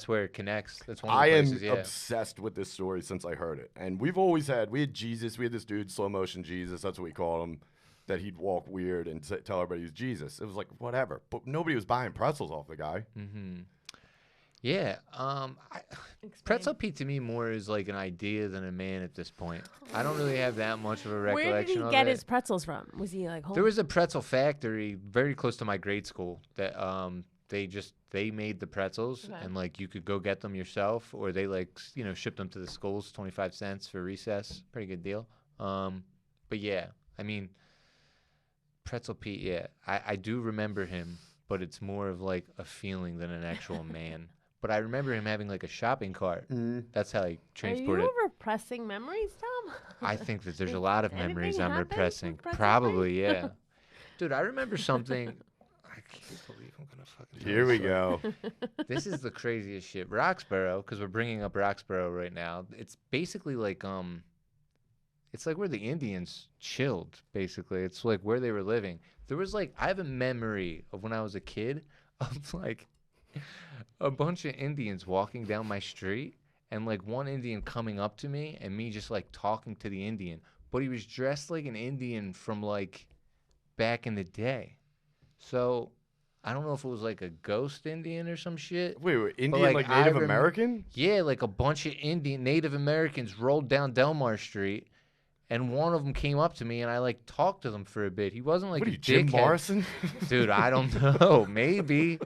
where it connects. That's one of the I am places, yeah. obsessed with this story since I heard it. And we had Jesus. We had this dude, slow motion Jesus. That's what we called him. That he'd walk weird and tell everybody he was Jesus. It was like, whatever. But nobody was buying pretzels off the guy. Mm-hmm. Yeah. Pretzel Pete to me more is like an idea than a man at this point. I don't really have that much of a recollection Where did he of get it. his pretzels from? Was he like home? There was a pretzel factory very close to my grade school that they made the pretzels, Okay. and like you could go get them yourself, or they shipped them to the schools, 25 cents for recess. Pretty good deal. But yeah, I mean, Pretzel Pete, yeah, I do remember him, but it's more of like a feeling than an actual man. But I remember him having like a shopping cart. That's how he Are you transported. repressing memories, Tom? I think that there's a lot of Anything memories I'm happened repressing. with Pretzel Probably, yeah. Dude, I remember something. I can't believe I'm gonna fucking. Here we go. This is the craziest shit. Roxborough, because we're bringing up Roxborough right now. It's basically like it's like where the Indians chilled. Basically, it's like where they were living. There was like I have a memory of when I was a kid of like a bunch of Indians walking down my street, and like one Indian coming up to me and me just like talking to the Indian, but he was dressed like an Indian from like back in the day. So I don't know if it was like a ghost Indian or some shit. Wait, Indian like Native American? Yeah, like a bunch of Native Americans rolled down Delmar Street, and one of them came up to me, and I like talked to them for a bit. He wasn't like What are a you, Jim dickhead. Morrison? Dude, I don't know, maybe,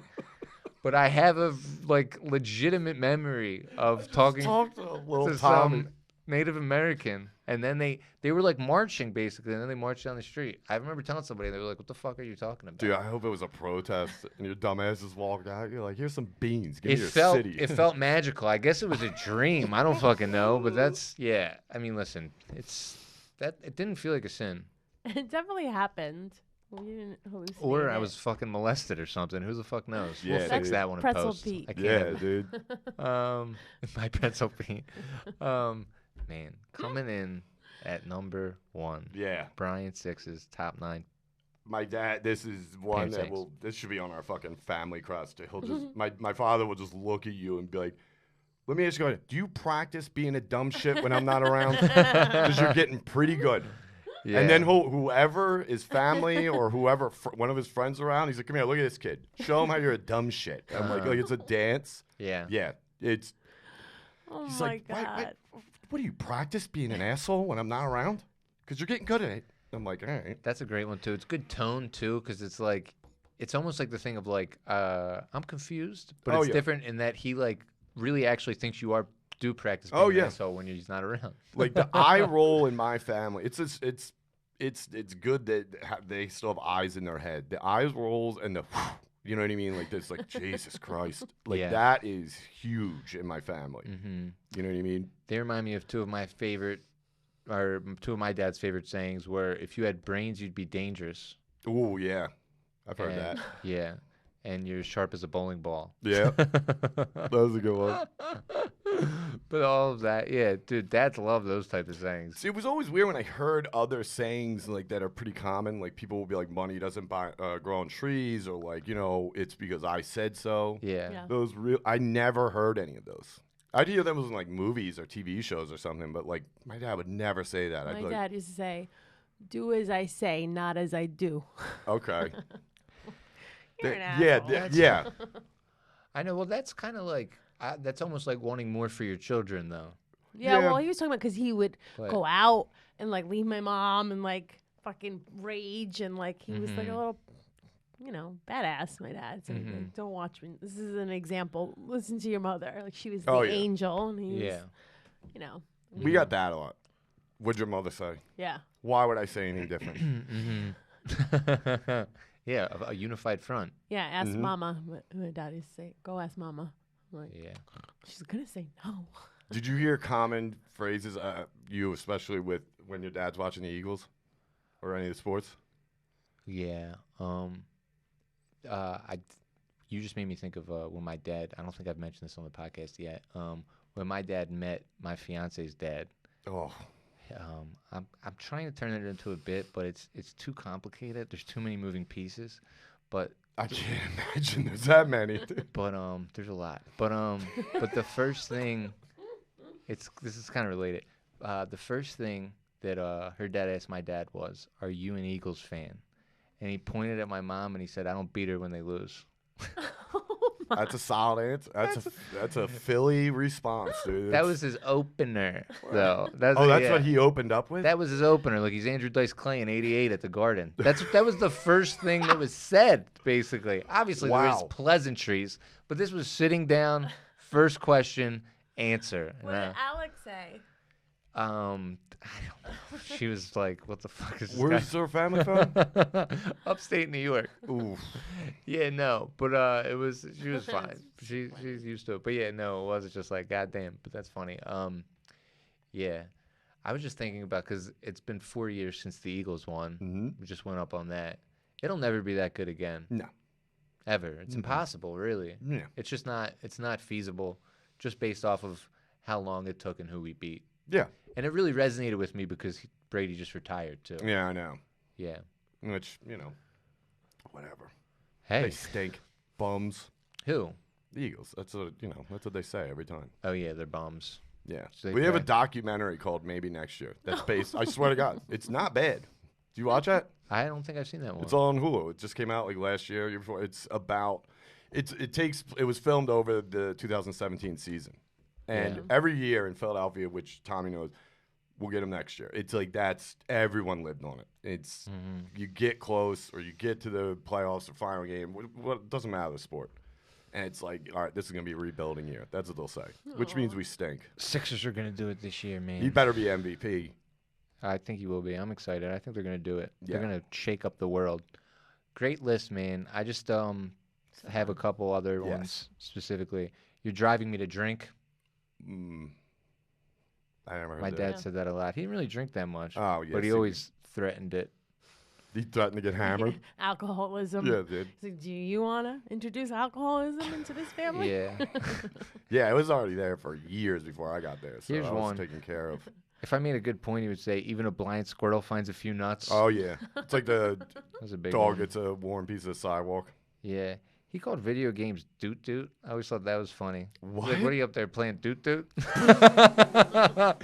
but I have a like legitimate memory of talking to some Native American, and then they were like marching basically, and then they marched down the street. I remember telling somebody, they were like, "What the fuck are you talking about?" Dude, I hope it was a protest and your dumbass just walked out. You're like, "Here's some beans. Give It me your felt city." it felt magical. I guess it was a dream. I don't fucking know, but that's yeah. I mean, listen, it didn't feel like a sin. It definitely happened. We didn't hallucinate. Or I was fucking molested or something. Who the fuck knows? Yeah, We'll fix dude. that one in Pretzel post. Pete. I Yeah, can't. dude. My pretzel Pete. Man, coming in at number 1. Yeah. Brian Six's top 9. My dad, this is one that Pancakes. this should be on our fucking family crest. He'll just, my father will just look at you and be like, "Let me ask you, do you practice being a dumb shit when I'm not around? Because you're getting pretty good." Yeah. And then whoever is family or whoever, one of his friends around, he's like, "Come here, look at this kid. Show him how you're a dumb shit." I'm like, it's a dance. Yeah. Yeah, it's. Oh He's my like, god. what do you practice being an asshole when I'm not around? Because you're getting good at it. I'm like, all right. That's a great one too. It's good tone too, because it's like, it's almost like the thing of like, I'm confused, but it's different in that he like really actually thinks you do practice being an asshole when he's not around. Like the eye roll in my family, it's good that they still have eyes in their head. The eyes rolls and the, you know what I mean? Like this, like Jesus Christ, like that is huge in my family. Mm-hmm. You know what I mean? They remind me of two of my dad's favorite sayings were, if you had brains, you'd be dangerous. Oh, yeah. I've heard that. Yeah. And you're sharp as a bowling ball. Yeah. That was a good one. But all of that, yeah, dude, dads love those type of sayings. See, it was always weird when I heard other sayings like that are pretty common. Like people will be like, "Money doesn't grow on trees," or like, it's because I said so. Yeah. Those I never heard any of those. I'd hear them in like movies or TV shows or something, but like my dad would never say that. My dad used to say, "Do as I say, not as I do." Okay. You're an asshole. Yeah. I know. Well, that's kind of like, that's almost like wanting more for your children, though. Yeah, well, he was talking about because he would go out and like leave my mom and like fucking rage and like he was like a little, badass. My dad. So like, don't watch me. This is an example. Listen to your mother. Like she was the angel, and he was, We got that a lot. What'd your mother say? Yeah. Why would I say anything different? Yeah, a unified front. Yeah, ask mama. My dad used to say, "Go ask mama." I'm like, yeah. She's gonna say no. Did you hear common phrases, you especially with when your dad's watching the Eagles or any of the sports? Yeah. You just made me think of when my dad. I don't think I've mentioned this on the podcast yet. When my dad met my fiance's dad. Oh. I'm trying to turn it into a bit, but it's too complicated. There's too many moving pieces. But I can't imagine there's that many. But there's a lot. But the first thing, this is kind of related. The first thing that her dad asked my dad was, "Are you an Eagles fan?" And he pointed at my mom and he said, "I don't beat her when they lose." That's a solid answer. That's a Philly response, dude. That was his opener, though. That's what he opened up with? That was his opener. Like, he's Andrew Dice Clay in '88 at the Garden. That was the first thing that was said, basically. Obviously, there was pleasantries, but this was sitting down, first question, answer. What did Alex say? I don't know. She was like, "What the fuck is this Where's guy?" her family from? Upstate New York. Ooh. Yeah, no, but she was fine. She's used to it. But yeah, no, it wasn't just like, goddamn. But that's funny. Yeah, I was just thinking about, because it's been 4 years since the Eagles won. Mm-hmm. We just went up on that. It'll never be that good again. No. ever. It's impossible, really. Yeah. It's just not. It's not feasible, just based off of how long it took and who we beat. Yeah. And it really resonated with me because Brady just retired too. Yeah, I know. Yeah. Which, whatever. Hey. They stink. Bums. Who? The Eagles. That's what they say every time. Oh yeah, they're bums. Yeah. So We have a documentary called Maybe Next Year. That's based. I swear to God, it's not bad. Do you watch that? I don't think I've seen that one. It's on Hulu. It just came out like last year, year before. It's about. It was filmed over the 2017 season, and every year in Philadelphia, which Tommy knows, we'll get them next year. It's like everyone lived on it. It's you get close or you get to the playoffs or final game. What doesn't matter the sport. And it's like, all right, this is going to be a rebuilding year. That's what they'll say, which means we stink. Sixers are gonna do it this year, man. You better be MVP. I think you will be. I'm excited. I think they're gonna do it. Yeah. They're gonna shake up the world. Great list, man. I just have a couple other ones specifically. You're driving me to drink. I never heard My that. dad said that a lot. He didn't really drink that much. Oh, yeah. But he always threatened it. He threatened to get hammered. Alcoholism. Yeah, dude. He's like, do you want to introduce alcoholism into this family? Yeah. Yeah, it was already there for years before I got there. So Here's I was one. taken care of. If I made a good point, he would say, even a blind squirrel finds a few nuts. Oh, yeah. It's like the That was a big dog one. gets a warm piece of sidewalk. Yeah. He called video games doot doot. I always thought that was funny. He's What? Like, what are you up there playing doot doot? And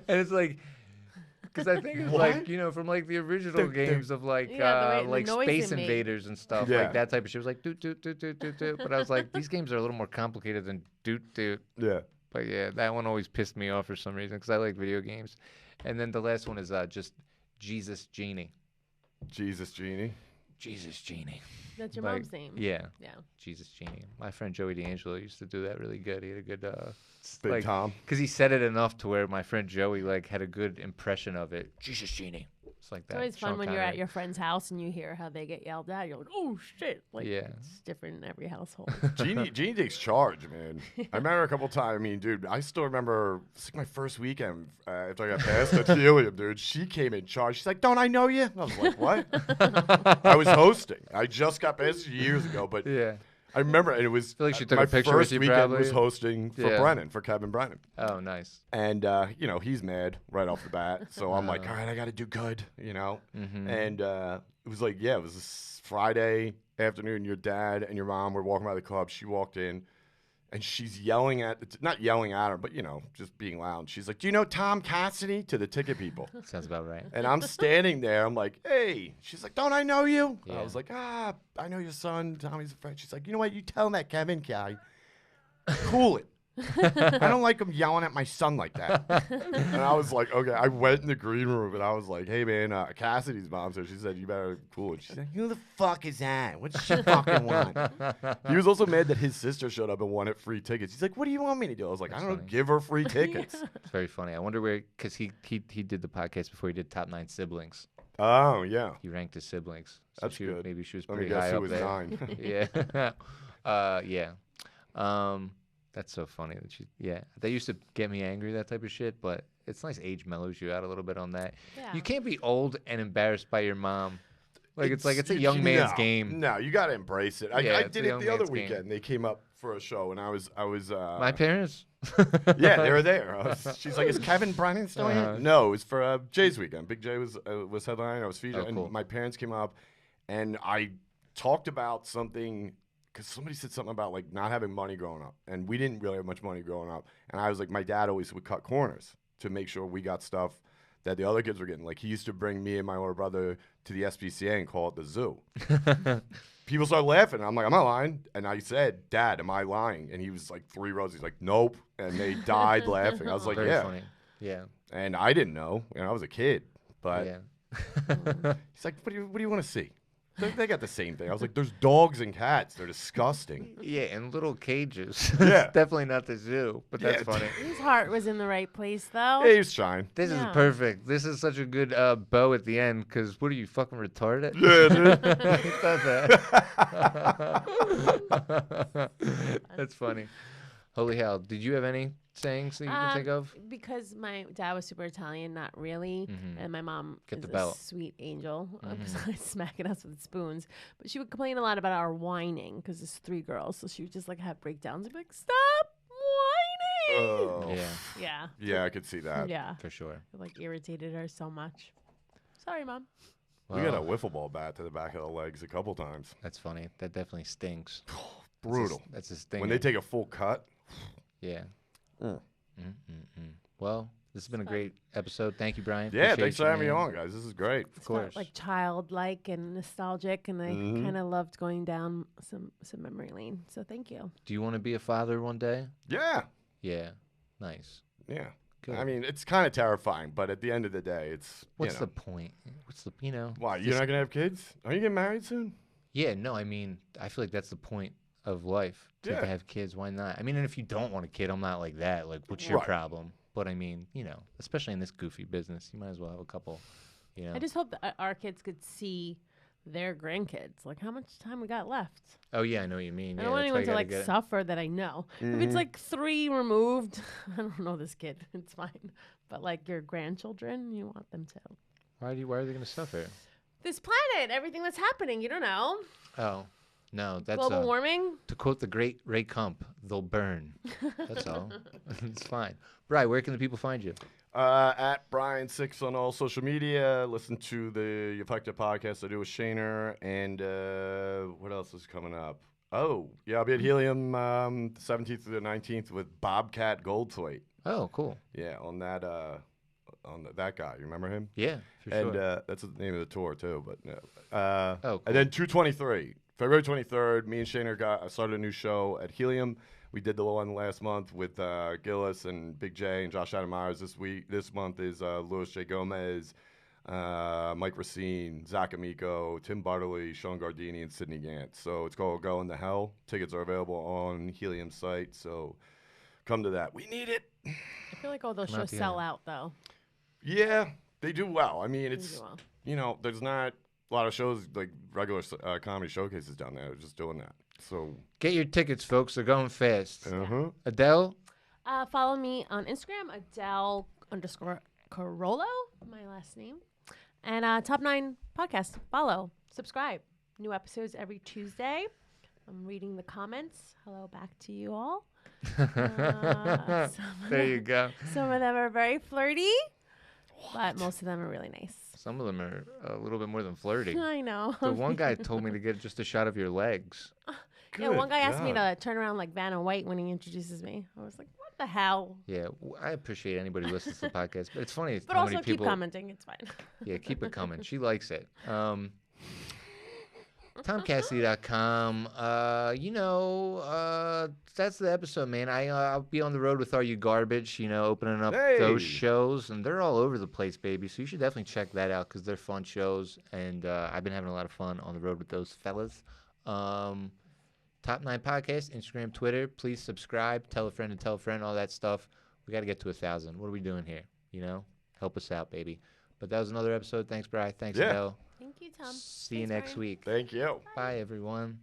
it's like, because I think it's like, from like the original games of like Yeah, the like noise Space it made. Invaders and stuff, Yeah. like that type of shit. It was like doot doot doot doot doot doot. But I was like, these games are a little more complicated than doot doot. Yeah. But yeah, that one always pissed me off for some reason because I like video games. And then the last one is just Jesus Genie. Jesus Genie. Jesus Genie. That's your Like, mom's name. Yeah. Yeah. Jesus Genie. My friend Joey D'Angelo used to do that really good. He had a good Big like, Tom. because he said it enough to where my friend Joey like had a good impression of it. Jesus Genie. It's like It's that. always fun Sean when you're at Connery. your friend's house and you hear how they get yelled at. You're like, oh shit! Like, Yeah. it's different in every household. Genie takes charge, man. I met her a couple times. I mean, dude, I still remember it's like my first weekend after I got passed at Helium, dude. She came in charge. She's like, "Don't I know you?" I was like, "What?" I was hosting. I just got passed years ago, but Yeah. I remember, and it was feel like she took my a picture with first you, weekend probably. was hosting for Yeah. Brennan, for Kevin Brennan. Oh, nice. And, he's mad right off the bat. So I'm like, all right, I got to do good, Mm-hmm. And it was like, it was this Friday afternoon. Your dad and your mom were walking by the club. She walked in, and she's yelling not yelling at her, but, just being loud. She's like, do you know Tom Cassidy? To the ticket people. Sounds about right. And I'm standing there. I'm like, hey. She's like, don't I know you? Yeah. I was like, I know your son. Tommy's a friend. She's like, you know what? You tell him that Kevin guy. Cool it. I don't like him yelling at my son like that. And I was like, okay. I went in the green room and I was like, hey, man, Cassidy's mom. So she said, you better cool it. She's like, who the fuck is that? What does she fucking want? He was also mad that his sister showed up and wanted free tickets. He's like, what do you want me to do? I was like, That's I don't know. funny. Give her free tickets. It's very funny. I wonder where, because he did the podcast before he did Top 9 Siblings. Oh, yeah. He ranked his siblings. So That's good. Maybe she was Let me pretty guess high who up was there. 9. Yeah. Yeah. That's so funny that they used to get me angry, that type of shit, but it's nice age mellows you out a little bit on that. Yeah. You can't be old and embarrassed by your mom. Like it's a young man's game. No, you gotta embrace it. Yeah, I it's a did it young the other man's game. weekend. They came up for a show, and I was. My parents? Yeah, they were there. She's like, "Is Kevin Brennan still Uh-huh. here?" No, it was for Jay's weekend. Big Jay was headlining. I was featured, Oh, cool. and my parents came up, and I talked about something. Because somebody said something about like not having money growing up, and we didn't really have much money growing up. And I was like, my dad always would cut corners to make sure we got stuff that the other kids were getting. Like he used to bring me and my older brother to the SPCA and call it the zoo. People started laughing. I'm like, I'm not lying. And I said, Dad, am I lying? And he was like 3 rows. He's like, nope. And they died laughing. I was like, Very yeah. funny. Yeah. And I didn't know. I was a kid. But Yeah. he's like, what do you want to see? They got the same thing. I was like, there's dogs and cats. They're disgusting. Yeah, in little cages. Yeah. It's definitely not the zoo, but that's Yeah. funny. His heart was in the right place, though. Hey, he was trying. This Yeah. is perfect. This is such a good bow at the end because what are you, fucking retarded? Yeah, dude. He said that. That's funny. Holy hell. Did you have any sayings that you can think of? Because my dad was super Italian, not really, and my mom Get is the a belt. sweet angel, besides smacking us with spoons. But she would complain a lot about our whining because there's 3 girls, so she would just like have breakdowns and be like, "Stop whining!" Oh. Yeah, Yeah, I could see that. Yeah, for sure. it like irritated her so much. Sorry, Mom. We got a Well, wiffle ball bat to the back of the legs a couple times. that's funny. That definitely stinks. Brutal. That's a stinger. When they take a full cut. Yeah. Mm. Well, this has been a great episode. Thank you, Brian. Yeah, Appreciate thanks for you, having me man. on, guys. This is great. Of course. Like childlike and nostalgic, and I kind of loved going down some memory lane. So thank you. Do you want to be a father one day? Yeah. Yeah. Nice. Yeah. Good. I mean, it's kind of terrifying, but at the end of the day, it's. What's you the know. point? What's the, Why? You're just- not going to have kids? Are you getting married soon? Yeah, no, I mean, I feel like that's the point of life, to Yeah. have kids. Why not? I mean, and if you don't want a kid, I'm not like that. Like, what's your Right. problem? But I mean, especially in this goofy business, you might as well have a couple, I just hope that our kids could see their grandkids. Like, how much time we got left? Oh, yeah, I know what you mean. I Yeah, don't want that's why anyone you to gotta like get it. suffer that I know. If it's like 3 removed, I don't know this kid. It's fine. But like your grandchildren, you want them to. Why are they going to suffer? This planet, everything that's happening, you don't know. Oh, no, that's Global warming. to quote the great Ray Kump, they'll burn. That's all. It's fine. Brian, where can the people find you? At Brian6 on all social media. Listen to the Effective podcast I do with Shaner. And what else is coming up? Oh, yeah, I'll be at Helium the 17th to the 19th with Bobcat Goldthwait. Oh, cool. Yeah, on that that guy. You remember him? Yeah, for And sure. that's the name of the tour too. But Oh, cool. and then 223, February 23rd. Me and Shaner started a new show at Helium. We did the one last month with Gillis and Big J and Josh Adam Myers. This month is Louis J. Gomez, Mike Racine, Zach Amico, Tim Bartley, Sean Gardini, and Sidney Gant. So it's called Go Into Hell. Tickets are available on Helium's site. So come to that. We need it. I feel like all those Come out shows the sell end. out though. Yeah, they do well. I mean, They it's do well. there's not a lot of shows like regular comedy showcases down there. They're just doing that. So Get your tickets, folks. They're going fast. uh-huh. Adele? Follow me on Instagram, Adele_Carollo, my last name. And Top 9 Podcast. Follow. Subscribe. New episodes every Tuesday. I'm reading the comments. Hello back to you all. There you go. Some of them are very flirty, but most of them are really nice. Some of them are a little bit more than flirty. I know. The one guy told me to get just a shot of your legs. Yeah, one guy asked me God. to turn around like Vanna White when he introduces me. I was like, what the hell? Yeah, I appreciate anybody who listens to the podcast, but it's funny But how also many keep people. commenting. It's fine. Yeah, keep it coming. She likes it. TomCassidy.com. That's the episode, man. I'll be on the road with Are You Garbage, opening up those Hey. shows, and they're all over the place, baby. So you should definitely check that out because they're fun shows, and I've been having a lot of fun on the road with those fellas. Top 9 Podcast, Instagram, Twitter. Please subscribe, tell a friend and tell a friend, all that stuff. We got to get to 1,000. What are we doing here? Help us out, baby. But that was another episode. Thanks, Bri. Thanks, Yeah. Adele. Thank you, Tom. See you Thanks, next Brian. week. Thank you. Bye, everyone.